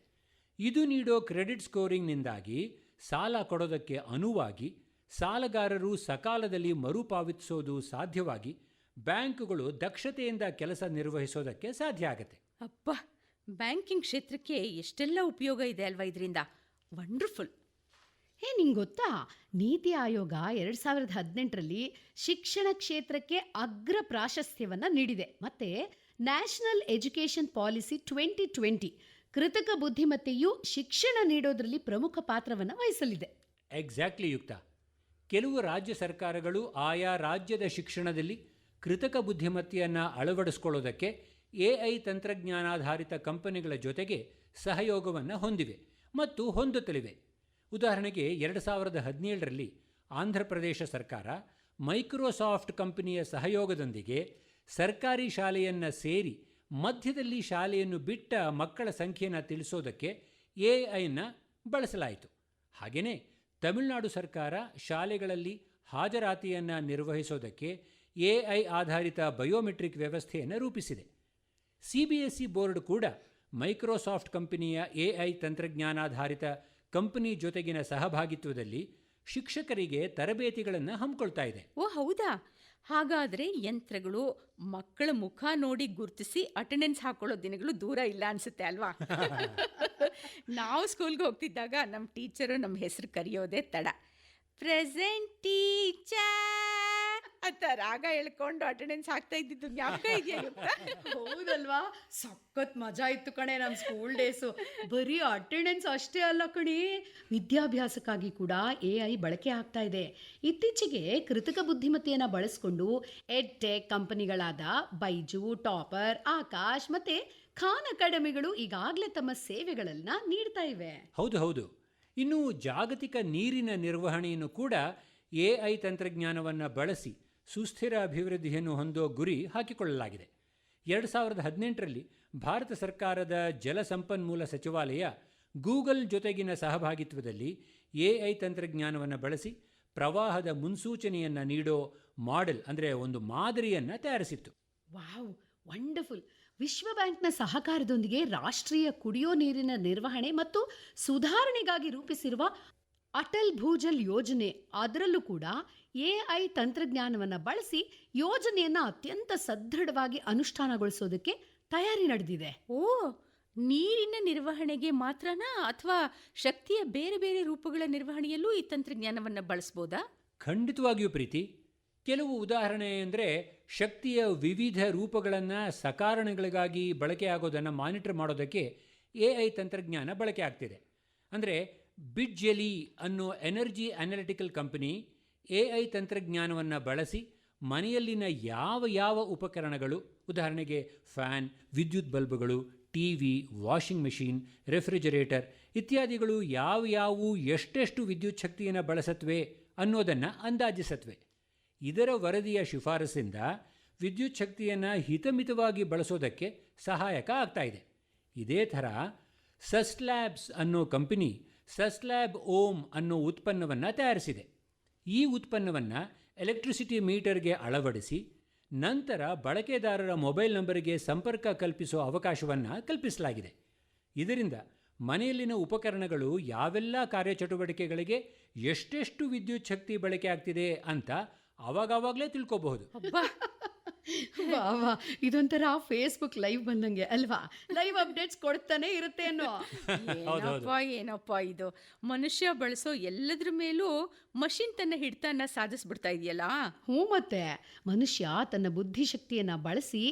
ಇದು ನೀಡೋ ಕ್ರೆಡಿಟ್ ಸ್ಕೋರಿಂಗ್ನಿಂದಾಗಿ ಸಾಲ ಕೊಡೋದಕ್ಕೆ ಅನುವಾಗಿ ಸಾಲಗಾರರು ಸಕಾಲದಲ್ಲಿ ಮರುಪಾವತಿಸೋದು ಸಾಧ್ಯವಾಗಿ ಬ್ಯಾಂಕುಗಳು ದಕ್ಷತೆಯಿಂದ ಕೆಲಸ ನಿರ್ವಹಿಸೋದಕ್ಕೆ ಸಾಧ್ಯ ಆಗುತ್ತೆ. ಅಪ್ಪ, ಬ್ಯಾಂಕಿಂಗ್ ಕ್ಷೇತ್ರಕ್ಕೆ ಎಷ್ಟೆಲ್ಲ ಉಪಯೋಗ ಇದೆ ಅಲ್ವಾ ಇದರಿಂದ. ವಂಡರ್ಫುಲ್. ನಿಂಗೆ ಗೊತ್ತಾ, ನೀತಿ ಆಯೋಗ 2018ರಲ್ಲಿ ಶಿಕ್ಷಣ ಕ್ಷೇತ್ರಕ್ಕೆ ಅಗ್ರ ಪ್ರಾಶಸ್ತ್ಯವನ್ನು ನೀಡಿದೆ. ಮತ್ತು ನ್ಯಾಷನಲ್ ಎಜುಕೇಷನ್ ಪಾಲಿಸಿ 2020 ಕೃತಕ ಬುದ್ಧಿಮತ್ತೆಯು ಶಿಕ್ಷಣ ನೀಡೋದರಲ್ಲಿ ಪ್ರಮುಖ ಪಾತ್ರವನ್ನು ವಹಿಸಲಿದೆ. ಎಕ್ಸಾಕ್ಟ್ಲಿ ಯುಕ್ತ. ಕೆಲವು ರಾಜ್ಯ ಸರ್ಕಾರಗಳು ಆಯಾ ರಾಜ್ಯದ ಶಿಕ್ಷಣದಲ್ಲಿ ಕೃತಕ ಬುದ್ಧಿಮತ್ತೆಯನ್ನು ಅಳವಡಿಸಿಕೊಳ್ಳೋದಕ್ಕೆ AI ತಂತ್ರಜ್ಞಾನಾಧಾರಿತ ಕಂಪನಿಗಳ ಜೊತೆಗೆ ಸಹಯೋಗವನ್ನು ಹೊಂದಿವೆ ಮತ್ತು ಹೊಂದುತ್ತಲಿವೆ. ಉದಾಹರಣೆಗೆ 2017ರಲ್ಲಿ ಆಂಧ್ರಪ್ರದೇಶ ಸರ್ಕಾರ ಮೈಕ್ರೋಸಾಫ್ಟ್ ಕಂಪನಿಯ ಸಹಯೋಗದೊಂದಿಗೆ ಸರ್ಕಾರಿ ಶಾಲೆಯನ್ನು ಸೇರಿ ಮಧ್ಯದಲ್ಲಿ ಶಾಲೆಯನ್ನು ಬಿಟ್ಟ ಮಕ್ಕಳ ಸಂಖ್ಯೆಯನ್ನು ತಿಳಿಸೋದಕ್ಕೆ AIನ ಬಳಸಲಾಯಿತು. ಹಾಗೆಯೇ ತಮಿಳುನಾಡು ಸರ್ಕಾರ ಶಾಲೆಗಳಲ್ಲಿ ಹಾಜರಾತಿಯನ್ನು ನಿರ್ವಹಿಸೋದಕ್ಕೆ AI ಆಧಾರಿತ ಬಯೋಮೆಟ್ರಿಕ್ ವ್ಯವಸ್ಥೆಯನ್ನು ರೂಪಿಸಿದೆ. CBSE ಬೋರ್ಡ್ ಕೂಡ ಮೈಕ್ರೋಸಾಫ್ಟ್ ಕಂಪನಿಯ AI ತಂತ್ರಜ್ಞಾನಾಧಾರಿತ ಕಂಪನಿ ಜೊತೆಗಿನ ಸಹಭಾಗಿತ್ವದಲ್ಲಿ ಶಿಕ್ಷಕರಿಗೆ ತರಬೇತಿಗಳನ್ನು ಹಮ್ಮಿಕೊಳ್ತಾ ಇದೆ. ಓ ಹೌದಾ? ಹಾಗಾದರೆ ಯಂತ್ರಗಳು ಮಕ್ಕಳ ಮುಖ ನೋಡಿ ಗುರುತಿಸಿ ಅಟೆಂಡೆನ್ಸ್ ಹಾಕೊಳ್ಳೋ ದಿನಗಳು ದೂರ ಇಲ್ಲ ಅನ್ಸುತ್ತೆ ಅಲ್ವಾ? ನಾವು ಸ್ಕೂಲ್ಗೆ ಹೋಗ್ತಿದ್ದಾಗ ನಮ್ಮ ಟೀಚರು ನಮ್ಮ ಹೆಸರು ಕರೆಯೋದೇ ತಡ. ಪ್ರೆಸೆಂಟ್ ಟೀಚರ್ ಅಂತ ರಾಗ ಹೇಳ್ಕೊಂಡು ಅಟೆಂಡೆನ್ಸ್ ಹಾಕ್ತಾ ಇದ್ದಿದ್ದು ಜ್ಞಾಪಕ ಇದೆಯಾ ಯುಕ್ತ? ಹೌದಲ್ವಾ? ಸಖತ್ ಮಜಾ ಇತ್ತು ಕಣೆ ನಮ್ಮ ಸ್ಕೂಲ್ ಡೇಸು. ಬರೀ ಅಟೆಂಡೆನ್ಸ್ ಅಷ್ಟೇ ಅಲ್ಲ ಕಣೆ, ವಿದ್ಯಾಭ್ಯಾಸಕ್ಕಾಗಿ ಕೂಡ AI ಬಳಕೆ ಆಗ್ತಾ ಇದೆ. ಇತ್ತೀಚೆಗೆ ಕೃತಕ ಬುದ್ಧಿಮತ್ತೆಯನ್ನು ಬಳಸಿಕೊಂಡು ಎಡ್ಟೆಕ್ ಕಂಪನಿಗಳಾದ ಬೈಜು, ಟಾಪರ್, ಆಕಾಶ್ ಮತ್ತೆ ಖಾನ್ ಅಕಾಡೆಮಿಗಳು ಈಗಾಗಲೇ ತಮ್ಮ ಸೇವೆಗಳನ್ನು ನೀಡ್ತಾ ಇವೆ. ಹೌದು. ಇನ್ನು ಜಾಗತಿಕ ನೀರಿನ ನಿರ್ವಹಣೆಯನ್ನು ಕೂಡ AI ತಂತ್ರಜ್ಞಾನವನ್ನು ಬಳಸಿ ಸುಸ್ಥಿರ ಅಭಿವೃದ್ಧಿಯನ್ನು ಹೊಂದೋ ಗುರಿ ಹಾಕಿಕೊಳ್ಳಲಾಗಿದೆ. 2018ರಲ್ಲಿ ಭಾರತ ಸರ್ಕಾರದ ಜಲಸಂಪನ್ಮೂಲ ಸಚಿವಾಲಯ ಗೂಗಲ್ ಜೊತೆಗಿನ ಸಹಭಾಗಿತ್ವದಲ್ಲಿ AI ತಂತ್ರಜ್ಞಾನವನ್ನು ಬಳಸಿ ಪ್ರವಾಹದ ಮುನ್ಸೂಚನೆಯನ್ನು ನೀಡೋ ಮಾಡೆಲ್ ಅಂದರೆ ಒಂದು ಮಾದರಿಯನ್ನು ತಯಾರಿಸಿತ್ತು. Wow, wonderful. ವಿಶ್ವ ಬ್ಯಾಂಕ್ನ ಸಹಕಾರದೊಂದಿಗೆ ರಾಷ್ಟ್ರೀಯ ಕುಡಿಯೋ ನೀರಿನ ನಿರ್ವಹಣೆ ಮತ್ತು ಸುಧಾರಣೆಗಾಗಿ ರೂಪಿಸಿರುವ ಅಟಲ್ ಭೂಜಲ್ ಯೋಜನೆ, ಅದರಲ್ಲೂ ಕೂಡ AI ತಂತ್ರಜ್ಞಾನವನ್ನು ಬಳಸಿ ಯೋಜನೆಯನ್ನು ಅತ್ಯಂತ ಸದೃಢವಾಗಿ ಅನುಷ್ಠಾನಗೊಳಿಸೋದಕ್ಕೆ ತಯಾರಿ ನಡೆದಿದೆ. ಓ, ನೀರಿನ ನಿರ್ವಹಣೆಗೆ ಮಾತ್ರನಾ ಅಥವಾ ಶಕ್ತಿಯ ಬೇರೆ ಬೇರೆ ರೂಪಗಳ ನಿರ್ವಹಣೆಯಲ್ಲೂ ಈ ತಂತ್ರಜ್ಞಾನವನ್ನು ಬಳಸ್ಬೋದಾ? ಖಂಡಿತವಾಗಿಯೂ ಪ್ರೀತಿ. ಕೆಲವು ಉದಾಹರಣೆ ಅಂದರೆ ಶಕ್ತಿಯ ವಿವಿಧ ರೂಪಗಳನ್ನು ಸಕಾರಣಗಳಿಗಾಗಿ ಬಳಕೆಯಾಗೋದನ್ನು ಮಾನಿಟರ್ ಮಾಡೋದಕ್ಕೆ AI ತಂತ್ರಜ್ಞಾನ ಬಳಕೆ ಆಗ್ತಿದೆ. ಅಂದರೆ ಬಿಡ್ಜೆಲಿ ಅನ್ನೋ ಎನರ್ಜಿ ಅನಾಲಿಟಿಕಲ್ ಕಂಪನಿ AI ತಂತ್ರಜ್ಞಾನವನ್ನು ಬಳಸಿ ಮನೆಯಲ್ಲಿನ ಯಾವ ಉಪಕರಣಗಳು, ಉದಾಹರಣೆಗೆ ಫ್ಯಾನ್, ವಿದ್ಯುತ್ ಬಲ್ಬ್ಗಳು, TV, ವಾಷಿಂಗ್ ಮೆಷಿನ್, ರೆಫ್ರಿಜರೇಟರ್ ಇತ್ಯಾದಿಗಳು ಯಾವ್ಯಾವು ಎಷ್ಟೆಷ್ಟು ವಿದ್ಯುತ್ ಶಕ್ತಿಯನ್ನು ಬಳಸತ್ವೆ ಅನ್ನೋದನ್ನು ಅಂದಾಜಿಸತ್ವೆ. ಇದರ ವರದಿಯ ಶಿಫಾರಸಿಂದ ವಿದ್ಯುತ್ ಶಕ್ತಿಯನ್ನು ಹಿತಮಿತವಾಗಿ ಬಳಸೋದಕ್ಕೆ ಸಹಾಯಕ ಆಗ್ತಾ ಇದೆ. ಇದೇ ಥರ ಸಸ್ಲ್ಯಾಬ್ಸ್ ಅನ್ನೋ ಕಂಪನಿ ಸಸ್ಲ್ಯಾಬ್ ಓಮ್ ಅನ್ನೋ ಉತ್ಪನ್ನವನ್ನು ತಯಾರಿಸಿದೆ. ಈ ಉತ್ಪನ್ನವನ್ನು ಎಲೆಕ್ಟ್ರಿಸಿಟಿ ಮೀಟರ್ಗೆ ಅಳವಡಿಸಿ ನಂತರ ಬಳಕೆದಾರರ ಮೊಬೈಲ್ ನಂಬರಿಗೆ ಸಂಪರ್ಕ ಕಲ್ಪಿಸೋ ಅವಕಾಶವನ್ನು ಕಲ್ಪಿಸಲಾಗಿದೆ. ಇದರಿಂದ ಮನೆಯಲ್ಲಿನ ಉಪಕರಣಗಳು ಯಾವೆಲ್ಲ ಕಾರ್ಯಚಟುವಟಿಕೆಗಳಿಗೆ ಎಷ್ಟೆಷ್ಟು ವಿದ್ಯುತ್ ಶಕ್ತಿ ಬಳಕೆ ಆಗ್ತಿದೆ ಅಂತ ಆವಾಗಲೇ ತಿಳ್ಕೋಬಹುದು. ವಾ, ಇದೊಂಥರ ಫೇಸ್ಬುಕ್ ಲೈವ್ ಬಂದಂಗೆ ಅಲ್ವಾ? ಲೈವ್ ಅಪ್ಡೇಟ್ಸ್ ಕೊಡ್ತಾನೆ ಇರುತ್ತೆ ಅನ್ನೋ. ಏನಪ್ಪ ಇದು, ಮನುಷ್ಯ ಬಳಸೋ ಎಲ್ಲದ್ರ ಮೇಲೂ ಮಷಿನ್ ತನ್ನ ಹಿಡಿತನ ಸಾಧಿಸ್ಬಿಡ್ತಾ ಇದೆಯಲ್ಲ. ಮತ್ತೆ ಮನುಷ್ಯ ತನ್ನ ಬುದ್ಧಿಶಕ್ತಿಯನ್ನ ಬಳಸಿ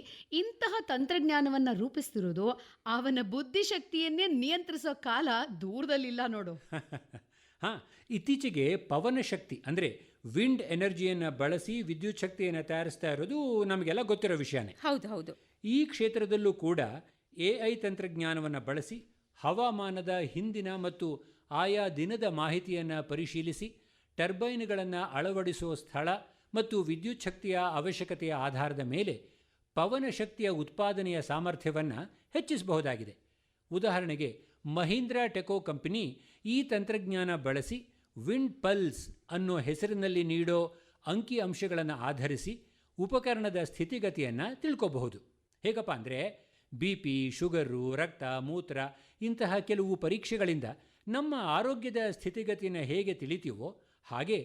ಇಂತಹ ತಂತ್ರಜ್ಞಾನವನ್ನ ರೂಪಿಸ್ತಿರೋದು ಅವನ ಬುದ್ಧಿಶಕ್ತಿಯನ್ನೇ ನಿಯಂತ್ರಿಸೋ ಕಾಲ ದೂರದಲ್ಲಿಲ್ಲ ನೋಡು. ಇತ್ತೀಚೆಗೆ ಪವನ ಶಕ್ತಿ ಅಂದರೆ ವಿಂಡ್ ಎನರ್ಜಿಯನ್ನು ಬಳಸಿ ವಿದ್ಯುತ್ ಶಕ್ತಿಯನ್ನು ತಯಾರಿಸ್ತಾ ಇರೋದು ನಮಗೆಲ್ಲ ಗೊತ್ತಿರೋ ವಿಷಯನೇ. ಹೌದು. ಈ ಕ್ಷೇತ್ರದಲ್ಲೂ ಕೂಡ AI ತಂತ್ರಜ್ಞಾನವನ್ನು ಬಳಸಿ ಹವಾಮಾನದ ಹಿಂದಿನ ಮತ್ತು ಆಯಾ ದಿನದ ಮಾಹಿತಿಯನ್ನು ಪರಿಶೀಲಿಸಿ ಟರ್ಬೈನ್ಗಳನ್ನು ಅಳವಡಿಸುವ ಸ್ಥಳ ಮತ್ತು ವಿದ್ಯುತ್ ಶಕ್ತಿಯ ಅವಶ್ಯಕತೆಯ ಆಧಾರದ ಮೇಲೆ ಪವನ ಶಕ್ತಿಯ ಉತ್ಪಾದನೆಯ ಸಾಮರ್ಥ್ಯವನ್ನು ಹೆಚ್ಚಿಸಬಹುದಾಗಿದೆ. ಉದಾಹರಣೆಗೆ ಮಹೀಂದ್ರಾ ಟೆಕೋ ಕಂಪನಿ ಈ ತಂತ್ರಜ್ಞಾನ ಬಳಸಿ ವಿಂಡ್ ಪಲ್ಸ್ ಅನ್ನೋ ಹೆಸರಿನಲ್ಲಿ ನೀಡೋ ಅಂಕಿ ಅಂಶಗಳನ್ನು ಆಧರಿಸಿ ಉಪಕರಣದ ಸ್ಥಿತಿಗತಿಯನ್ನು ತಿಳ್ಕೋಬಹುದು. ಹೇಗಪ್ಪ ಅಂದರೆ BP, ಶುಗರು, ರಕ್ತ, ಮೂತ್ರ ಇಂತಹ ಕೆಲವು ಪರೀಕ್ಷೆಗಳಿಂದ ನಮ್ಮ ಆರೋಗ್ಯದ ಸ್ಥಿತಿಗತಿಯನ್ನು ಹೇಗೆ ತಿಳಿತೀವೋ ಹಾಗೆ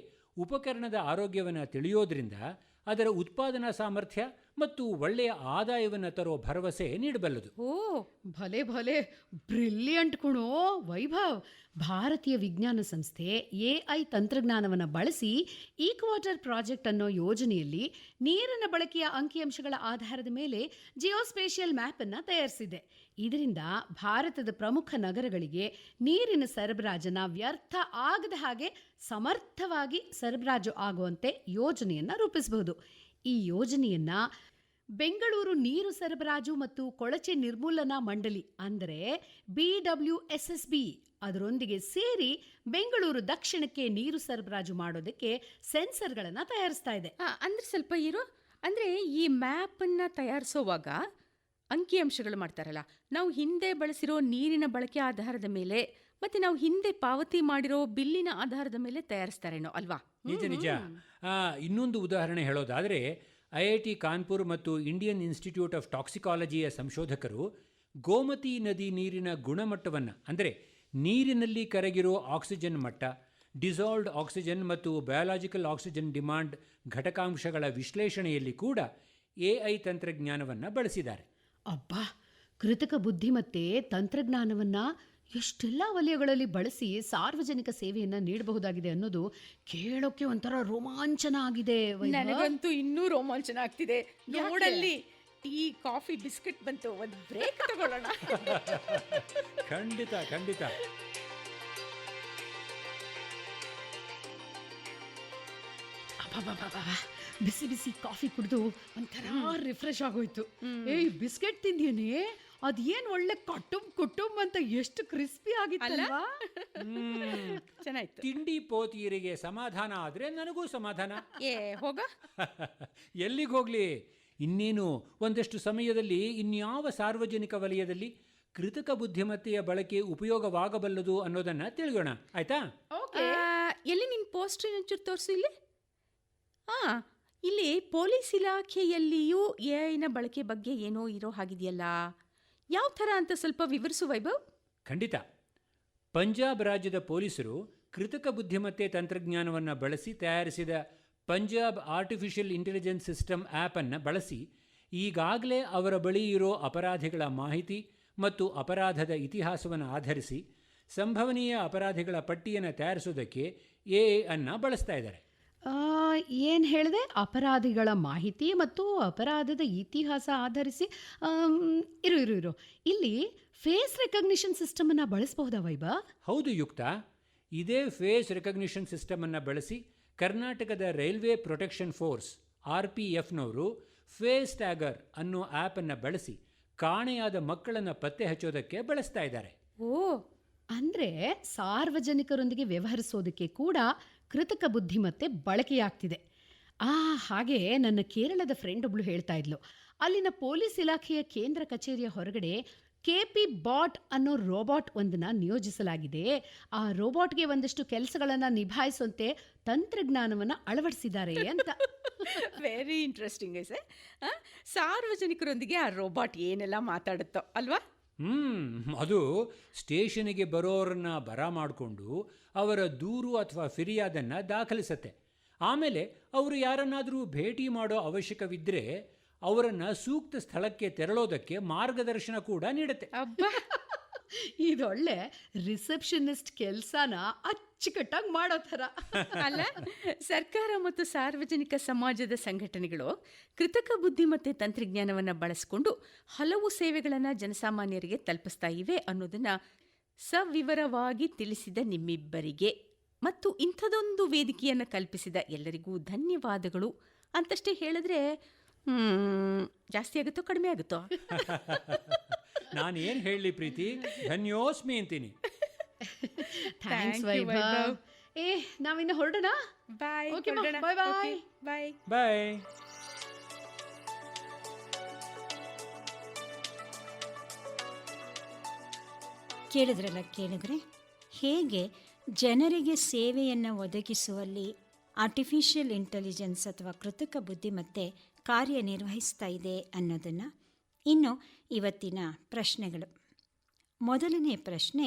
ಉಪಕರಣದ ಆರೋಗ್ಯವನ್ನು ತಿಳಿಯೋದ್ರಿಂದ ಅದರ ಉತ್ಪಾದನಾ ಸಾಮರ್ಥ್ಯ ಮತ್ತು ಒಳ್ಳೆಯ ಆದಾಯವನ್ನು ತರೋ ಭರವಸೆ ನೀಡಬಲ್ಲದು. ಓ, ಭಲೆ ಬ್ರಿಲಿಯಂಟ್ ಕಣೋ ವೈಭವ್. ಭಾರತೀಯ ವಿಜ್ಞಾನ ಸಂಸ್ಥೆ AI ತಂತ್ರಜ್ಞಾನವನ್ನು ಬಳಸಿ ಈಕ್ವಾಟರ್ ಪ್ರಾಜೆಕ್ಟ್ ಅನ್ನೋ ಯೋಜನೆಯಲ್ಲಿ ನೀರಿನ ಬಳಕೆಯ ಅಂಕಿಅಂಶಗಳ ಆಧಾರದ ಮೇಲೆ ಜಿಯೋಸ್ಪೇಷಿಯಲ್ ಮ್ಯಾಪ್ ಅನ್ನು ತಯಾರಿಸಿದೆ. ಇದರಿಂದ ಭಾರತದ ಪ್ರಮುಖ ನಗರಗಳಿಗೆ ನೀರಿನ ಸರಬರಾಜನ ವ್ಯರ್ಥ ಆಗದ ಹಾಗೆ ಸಮರ್ಥವಾಗಿ ಸರಬರಾಜು ಆಗುವಂತೆ ಯೋಜನೆಯನ್ನು ರೂಪಿಸಬಹುದು. ಈ ಯೋಜನೆಯನ್ನ ಬೆಂಗಳೂರು ನೀರು ಸರಬರಾಜು ಮತ್ತು ಕೊಳಚೆ ನಿರ್ಮೂಲನಾ ಮಂಡಳಿ ಅಂದರೆ BWSSB ಅದರೊಂದಿಗೆ ಸೇರಿ ಬೆಂಗಳೂರು ದಕ್ಷಿಣಕ್ಕೆ ನೀರು ಸರಬರಾಜು ಮಾಡೋದಕ್ಕೆ ಸೆನ್ಸರ್ಗಳನ್ನು ತಯಾರಿಸ್ತಾ ಇದೆ. ಅಂದ್ರೆ ಸ್ವಲ್ಪ ಇರೋ, ಅಂದರೆ ಈ ಮ್ಯಾಪನ್ನು ತಯಾರಿಸೋವಾಗ ಅಂಕಿಅಂಶಗಳು ಮಾಡ್ತಾರಲ್ಲ, ನಾವು ಹಿಂದೆ ಬಳಸಿರೋ ನೀರಿನ ಬಳಕೆ ಆಧಾರದ ಮೇಲೆ ಮತ್ತೆ ನಾವು ಹಿಂದೆ ಪಾವತಿ ಮಾಡಿರೋ ಬಿಲ್ಲಿನ ಆಧಾರದ ಮೇಲೆ ತಯಾರಿಸ್ತಾರೇನೋ ಅಲ್ವಾ? ನಿಜ. ಇನ್ನೊಂದು ಉದಾಹರಣೆ ಹೇಳೋದಾದರೆ IIT ಕಾನ್ಪುರ್ ಮತ್ತು ಇಂಡಿಯನ್ ಇನ್ಸ್ಟಿಟ್ಯೂಟ್ ಆಫ್ ಟಾಕ್ಸಿಕಾಲಜಿಯ ಸಂಶೋಧಕರು ಗೋಮತಿ ನದಿ ನೀರಿನ ಗುಣಮಟ್ಟವನ್ನು, ಅಂದರೆ ನೀರಿನಲ್ಲಿ ಕರಗಿರೋ ಆಕ್ಸಿಜನ್ ಮಟ್ಟ, ಡಿಸಾಲ್ವ್ಡ್ ಆಕ್ಸಿಜನ್ ಮತ್ತು ಬಯಾಲಜಿಕಲ್ ಆಕ್ಸಿಜನ್ ಡಿಮಾಂಡ್ ಘಟಕಾಂಶಗಳ ವಿಶ್ಲೇಷಣೆಯಲ್ಲಿ ಕೂಡ AI ತಂತ್ರಜ್ಞಾನವನ್ನು ಬಳಸಿದ್ದಾರೆ. ಅಬ್ಬಾ, ಕೃತಕ ಬುದ್ಧಿಮತ್ತೆ ತಂತ್ರಜ್ಞಾನವನ್ನು ಎಷ್ಟೆಲ್ಲ ವಲಯಗಳಲ್ಲಿ ಬಳಸಿ ಸಾರ್ವಜನಿಕ ಸೇವೆಯನ್ನು ನೀಡಬಹುದಾಗಿದೆ ಅನ್ನೋದು ಕೇಳೋಕ್ಕೆ ಒಂಥರ ರೋಮಾಂಚನ ಆಗಿದೆ. ನನಗಂತೂ ಇನ್ನೂ ರೋಮಾಂಚನ ಆಗ್ತಿದೆ. ನೋಡಲ್ಲಿ ಟೀ, ಕಾಫಿ, ಬಿಸ್ಕೆಟ್ ಬಂತು. ಒಂದು ಬ್ರೇಕ್ ತಗೊಳ್ಳೋಣ. ಖಂಡಿತ ಖಂಡಿತ. ಬಿಸಿ ಬಿಸಿ ಕಾಫಿ ಕುಡಿದು ಒಂಥರ ರಿಫ್ರೆಶ್ ಆಗೋಯ್ತು. ಏಯ್, ಬಿಸ್ಕೆಟ್ ತಿಂದೇನೆ, ಅದೇನು ಒಳ್ಳೆ ಕುಟುಂಬ ಅಂತ ಎಷ್ಟು ಕ್ರಿಸ್ಪಿ ಆಗಿತ್ತಲ್ವಾ. ಚೆನ್ನಾಯ್ತು. ತಿಂಡಿ ಪೋತಿಯರಿಗೆ ಸಮಾಧಾನ ಆದರೆ ನನಗೂ ಸಮಾಧಾನ. ಹೋಗ. ಎಲ್ಲಿಗೆ ಹೋಗ್ಲಿ, ಇನ್ನೇನು ಒಂದಷ್ಟು ಸಮಯದಲ್ಲಿ ಇನ್ಯಾವ ಸಾರ್ವಜನಿಕ ವಲಯದಲ್ಲಿ ಕೃತಕ ಬುದ್ಧಿಮತ್ತೆಯ ಬಳಕೆ ಉಪಯೋಗವಾಗಬಲ್ಲದು ಅನ್ನೋದನ್ನು ತಿಳಿಯೋಣ, ಆಯ್ತಾ? ಎಲ್ಲಿ ನಿನ್ನ ಪೋಸ್ಟರ್ ಒಂಚೂರು ತೋರಿಸು ಇಲ್ಲಿ. ಇಲ್ಲಿ ಪೊಲೀಸ್ ಇಲಾಖೆಯಲ್ಲಿಯೂ AI ಬಳಕೆ ಬಗ್ಗೆ ಏನೋ ಇರೋ ಹಾಗಿದೆಯಲ್ಲ, ಯಾವ ಥರ ಅಂತ ಸ್ವಲ್ಪ ವಿವರಿಸು ವೈಭವ್. ಖಂಡಿತ. ಪಂಜಾಬ್ ರಾಜ್ಯದ ಪೊಲೀಸರು ಕೃತಕ ಬುದ್ಧಿಮತ್ತೆ ತಂತ್ರಜ್ಞಾನವನ್ನು ಬಳಸಿ ತಯಾರಿಸಿದ ಪಂಜಾಬ್ ಆರ್ಟಿಫಿಷಿಯಲ್ ಇಂಟೆಲಿಜೆನ್ಸ್ ಸಿಸ್ಟಮ್ ಆ್ಯಪನ್ನು ಬಳಸಿ ಈಗಾಗಲೇ ಅವರ ಬಳಿ ಇರೋ ಅಪರಾಧಿಗಳ ಮಾಹಿತಿ ಮತ್ತು ಅಪರಾಧದ ಇತಿಹಾಸವನ್ನು ಆಧರಿಸಿ ಸಂಭವನೀಯ ಅಪರಾಧಿಗಳ ಪಟ್ಟಿಯನ್ನು ತಯಾರಿಸೋದಕ್ಕೆ AI ಅನ್ನು ಬಳಸ್ತಾ ಇದ್ದಾರೆ. ಏನು ಹೇಳಿದೆ? ಅಪರಾಧಿಗಳ ಮಾಹಿತಿ ಮತ್ತು ಅಪರಾಧದ ಇತಿಹಾಸ ಆಧರಿಸಿ. ಇರು ಇಲ್ಲಿ ಫೇಸ್ ರೆಕಗ್ನಿಷನ್ ಸಿಸ್ಟಮನ್ನು ಬಳಸಬಹುದಾ ವೈಭವ್? ಹೌದು ಯುಕ್ತ. ಇದೇ ಫೇಸ್ ರೆಕಗ್ನಿಷನ್ ಸಿಸ್ಟಮನ್ನು ಬಳಸಿ ಕರ್ನಾಟಕದ ರೈಲ್ವೆ ಪ್ರೊಟೆಕ್ಷನ್ ಫೋರ್ಸ್ RPFನವರು ಫೇಸ್ ಟ್ಯಾಗರ್ ಅನ್ನೋ ಆ್ಯಪನ್ನು ಬಳಸಿ ಕಾಣೆಯಾದ ಮಕ್ಕಳನ್ನು ಪತ್ತೆ ಹಚ್ಚೋದಕ್ಕೆ ಬಳಸ್ತಾ ಇದ್ದಾರೆ. ಅಂದರೆ ಸಾರ್ವಜನಿಕರೊಂದಿಗೆ ವ್ಯವಹರಿಸೋದಕ್ಕೆ ಕೂಡ ಕೃತಕ ಬುದ್ಧಿಮತ್ತೆ ಬಳಕೆಯಾಗ್ತಿದೆ. ಹಾಗೆ ನನ್ನ ಕೇರಳದ ಫ್ರೆಂಡ್ ಒಬ್ಳು ಹೇಳ್ತಾ ಇದ್ಲು, ಅಲ್ಲಿನ ಪೊಲೀಸ್ ಇಲಾಖೆಯ ಕೇಂದ್ರ ಕಚೇರಿಯ ಹೊರಗಡೆ KP ಬಾಟ್ ಅನ್ನೋ ರೋಬೋಟ್ ಒಂದನ್ನು ನಿಯೋಜಿಸಲಾಗಿದೆ. ಆ ರೋಬೋಟ್ಗೆ ಒಂದಷ್ಟು ಕೆಲಸಗಳನ್ನು ನಿಭಾಯಿಸುವಂತೆ ತಂತ್ರಜ್ಞಾನವನ್ನು ಅಳವಡಿಸಿದ್ದಾರೆ ಅಂತ. Very interesting ಐಸೆ. ಸಾರ್ವಜನಿಕರೊಂದಿಗೆ ಆ ರೋಬೋಟ್ ಏನೆಲ್ಲ ಮಾತಾಡುತ್ತೋ ಅಲ್ವಾ? ಅದು ಸ್ಟೇಷನಿಗೆ ಬರೋರನ್ನ ಬರ ಮಾಡಿಕೊಂಡು ಅವರ ದೂರು ಅಥವಾ ಫಿರ್ಯಾದನ್ನು ದಾಖಲಿಸತ್ತೆ. ಆಮೇಲೆ ಅವರು ಯಾರನ್ನಾದರೂ ಭೇಟಿ ಮಾಡೋ ಅವಶ್ಯಕವಿದ್ದರೆ ಅವರನ್ನು ಸೂಕ್ತ ಸ್ಥಳಕ್ಕೆ ತೆರಳೋದಕ್ಕೆ ಮಾರ್ಗದರ್ಶನ ಕೂಡ ನೀಡುತ್ತೆ. ಇದೊಳ್ಳೆ ರಿಸೆಪ್ಷನಿಸ್ಟ್ ಕೆಲಸನ ಅಚ್ಚುಕಟ್ಟಾಗಿ ಮಾಡೋ ಥರ ಅಲ್ಲ. ಸರ್ಕಾರ ಮತ್ತು ಸಾರ್ವಜನಿಕ ಸಮಾಜದ ಸಂಘಟನೆಗಳು ಕೃತಕ ಬುದ್ಧಿಮತ್ತೆ ತಂತ್ರಜ್ಞಾನವನ್ನು ಬಳಸಿಕೊಂಡು ಹಲವು ಸೇವೆಗಳನ್ನು ಜನಸಾಮಾನ್ಯರಿಗೆ ತಲುಪಿಸ್ತಾ ಇವೆ ಅನ್ನೋದನ್ನು ಸವಿವರವಾಗಿ ತಿಳಿಸಿದ ನಿಮ್ಮಿಬ್ಬರಿಗೆ ಮತ್ತು ಇಂಥದೊಂದು ವೇದಿಕೆಯನ್ನು ಕಲ್ಪಿಸಿದ ಎಲ್ಲರಿಗೂ ಧನ್ಯವಾದಗಳು ಅಂತಷ್ಟೇ ಹೇಳಿದ್ರೆ ಜಾಸ್ತಿ ಆಗುತ್ತೋ ಕಡಿಮೆ ಆಗುತ್ತೋ? ನಾನು ಏನು ಹೇಳಲಿ ಪ್ರೀತಿ, ಧನ್ಯೋಸ್ಮಿ ಅಂತೀನಿ. ಥ್ಯಾಂಕ್ಸ್ ವೈಭವ್. ನಾವಿನ್ನು ಹೊರಡೋಣ. ಬಾಯ್. ಬಾಯ್ ಬಾಯ್ ಬಾಯ್ ಬಾಯ್. ಕೇಳಿದ್ರಲ್ಲ ಕೇಳಿದ್ರೆ, ಹೇಗೆ ಜನರಿಗೆ ಸೇವೆಯನ್ನು ಒದಗಿಸುವಲ್ಲಿ ಆರ್ಟಿಫಿಷಿಯಲ್ ಇಂಟೆಲಿಜೆನ್ಸ್ ಅಥವಾ ಕೃತಕ ಬುದ್ಧಿಮತ್ತೆ ಕಾರ್ಯನಿರ್ವಹಿಸ್ತಾ ಇದೆ ಅನ್ನೋದನ್ನು. ಇನ್ನು ಇವತ್ತಿನ ಪ್ರಶ್ನೆಗಳು. ಮೊದಲನೇ ಪ್ರಶ್ನೆ,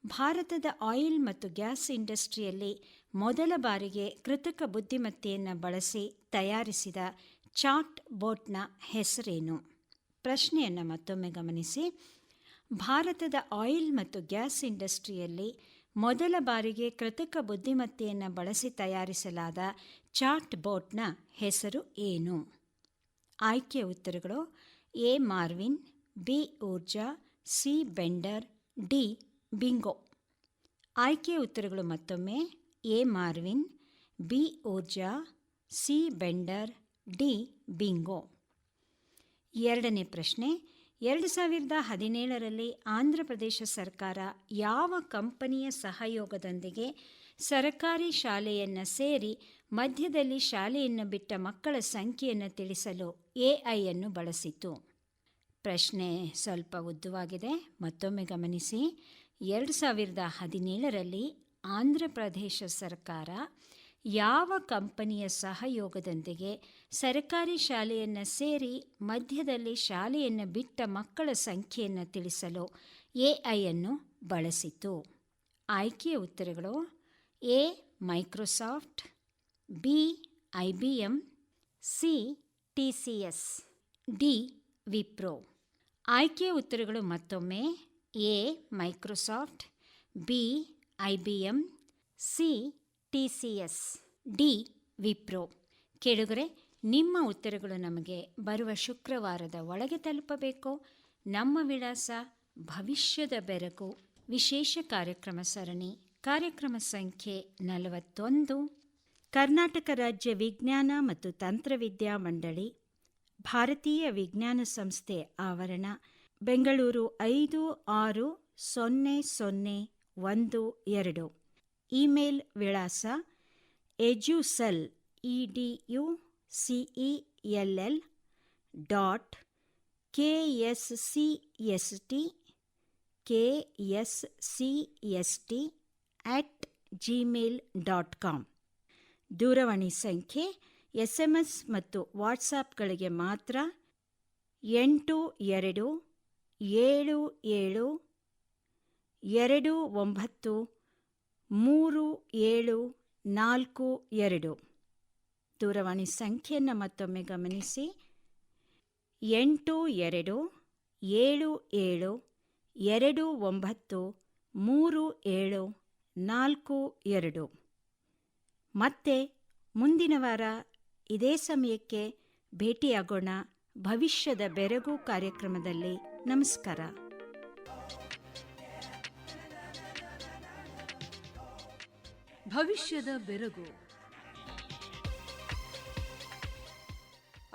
ಭಾರತದ ಆಯಿಲ್ ಮತ್ತು ಗ್ಯಾಸ್ ಇಂಡಸ್ಟ್ರಿಯಲ್ಲಿ ಮೊದಲ ಬಾರಿಗೆ ಕೃತಕ ಬುದ್ಧಿಮತ್ತೆಯನ್ನು ಬಳಸಿ ತಯಾರಿಸಿದ ಚಾಟ್ ಬೋಟ್ನ ಹೆಸರೇನು? ಪ್ರಶ್ನೆಯನ್ನು ಮತ್ತೊಮ್ಮೆ ಗಮನಿಸಿ. ಭಾರತದ ಆಯಿಲ್ ಮತ್ತು ಗ್ಯಾಸ್ ಇಂಡಸ್ಟ್ರಿಯಲ್ಲಿ ಮೊದಲ ಬಾರಿಗೆ ಕೃತಕ ಬುದ್ಧಿಮತ್ತೆಯನ್ನು ಬಳಸಿ ತಯಾರಿಸಲಾದ ಚಾಟ್ ಬೋಟ್ನ ಹೆಸರು ಏನು? ಆಯ್ಕೆ ಉತ್ತರಗಳು: A Marvin, B Urja, C Bender, D Bingo. ಆಯ್ಕೆ ಉತ್ತರಗಳು ಮತ್ತೊಮ್ಮೆ: A Marvin, B Urja, C Bender, D Bingo. ಎರಡನೇ ಪ್ರಶ್ನೆ, 2017ರಲ್ಲಿ ಆಂಧ್ರ ಪ್ರದೇಶ ಸರ್ಕಾರ ಯಾವ ಕಂಪನಿಯ ಸಹಯೋಗದೊಂದಿಗೆ ಸರಕಾರಿ ಶಾಲೆಯನ್ನು ಸೇರಿ ಮಧ್ಯದಲ್ಲಿ ಶಾಲೆಯನ್ನು ಬಿಟ್ಟ ಮಕ್ಕಳ ಸಂಖ್ಯೆಯನ್ನು ತಿಳಿಸಲು AI ಅನ್ನು ಬಳಸಿತು? ಪ್ರಶ್ನೆ ಸ್ವಲ್ಪ ಉದ್ದವಾಗಿದೆ, ಮತ್ತೊಮ್ಮೆ ಗಮನಿಸಿ. 2017ರಲ್ಲಿ ಆಂಧ್ರ ಪ್ರದೇಶ ಸರ್ಕಾರ ಯಾವ ಕಂಪನಿಯ ಸಹಯೋಗದೊಂದಿಗೆ ಸರ್ಕಾರಿ ಶಾಲೆಯನ್ನು ಸೇರಿ ಮಧ್ಯದಲ್ಲಿ ಶಾಲೆಯನ್ನು ಬಿಟ್ಟ ಮಕ್ಕಳ ಸಂಖ್ಯೆಯನ್ನು ತಿಳಿಸಲು ಎಐ ಅನ್ನು ಬಳಸಿತು? ಆಯ್ಕೆಯ ಉತ್ತರಗಳು: A Microsoft, B IBM, C TCS, D Wipro. ಆಯ್ಕೆಯ ಉತ್ತರಗಳು ಮತ್ತೊಮ್ಮೆ: A Microsoft, B IBM, C TCS, D Wipro. ಕೇಳುಗರೆ, ನಿಮ್ಮ ಉತ್ತರಗಳು ನಮಗೆ ಬರುವ ಶುಕ್ರವಾರದ ಒಳಗೆ ತಲುಪಬೇಕು. ನಮ್ಮ ವಿಳಾಸ ಭವಿಷ್ಯದ ಬೆರಗು, ವಿಶೇಷ ಕಾರ್ಯಕ್ರಮ ಸರಣಿ, ಕಾರ್ಯಕ್ರಮ ಸಂಖ್ಯೆ 41, ಕರ್ನಾಟಕ ರಾಜ್ಯ ವಿಜ್ಞಾನ ಮತ್ತು ತಂತ್ರವಿದ್ಯಾ ಮಂಡಳಿ, ಭಾರತೀಯ ವಿಜ್ಞಾನ ಸಂಸ್ಥೆ ಆವರಣ, ಬೆಂಗಳೂರು 560012. ಇಮೇಲ್ ವಿಳಾಸ educell KSCST@gmail.com. ದೂರವಾಣಿ ಸಂಖ್ಯೆ SMS ಮತ್ತು ವಾಟ್ಸಾಪ್ಗಳಿಗೆ ಮಾತ್ರ 8277293742. ದೂರವಾಣಿ ಸಂಖ್ಯೆಯನ್ನು ಮತ್ತೊಮ್ಮೆ ಗಮನಿಸಿ: 8277293742. ಮತ್ತೆ ಮುಂದಿನ ವಾರ ಇದೇ ಸಮಯಕ್ಕೆ ಭೇಟಿಯಾಗೋಣ ಭವಿಷ್ಯದ ಬೆರಗು ಕಾರ್ಯಕ್ರಮದಲ್ಲಿ. ನಮಸ್ಕಾರ. ಭವಿಷ್ಯದ ಬೆರಗು.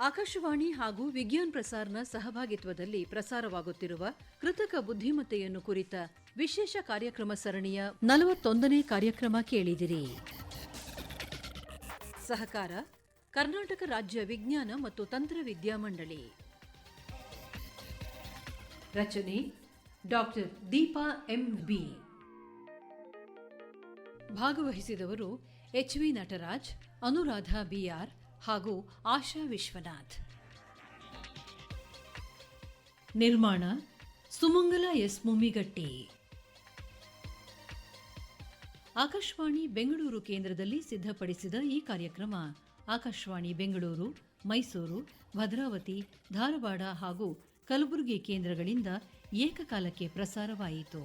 ಆಕಾಶವಾಣಿ ಹಾಗೂ ವಿಜ್ಞಾನ್ ಪ್ರಸಾರ್ನ ಸಹಭಾಗಿತ್ವದಲ್ಲಿ ಪ್ರಸಾರವಾಗುತ್ತಿರುವ ಕೃತಕ ಬುದ್ಧಿಮತ್ತೆಯನ್ನು ಕುರಿತ ವಿಶೇಷ ಕಾರ್ಯಕ್ರಮ ಸರಣಿಯ 41ನೇ ಕಾರ್ಯಕ್ರಮ ಕೇಳಿದಿರಿ. ಸಹಕಾರ ಕರ್ನಾಟಕ ರಾಜ್ಯ ವಿಜ್ಞಾನ ಮತ್ತು ತಂತ್ರವಿದ್ಯಾ ಮಂಡಳಿ. ರಚನೆ doctor Deepa MB. ಭಾಗವಹಿಸಿದವರು HV Nataraj, Anuradha BR ಹಾಗೂ ಆಶಾ ವಿಶ್ವನಾಥ್. ನಿರ್ಮಾಣ ಸುಮಂಗಲ S. ಮುಮ್ಮಿಗಟ್ಟಿ. ಆಕಾಶವಾಣಿ ಬೆಂಗಳೂರು ಕೇಂದ್ರದಲ್ಲಿ ಸಿದ್ಧಪಡಿಸಿದ ಈ ಕಾರ್ಯಕ್ರಮ ಆಕಾಶವಾಣಿ ಬೆಂಗಳೂರು, ಮೈಸೂರು, ಭದ್ರಾವತಿ, ಧಾರವಾಡ ಹಾಗೂ ಕಲಬುರಗಿ ಕೇಂದ್ರಗಳಿಂದ ಏಕಕಾಲಕ್ಕೆ ಪ್ರಸಾರವಾಯಿತು.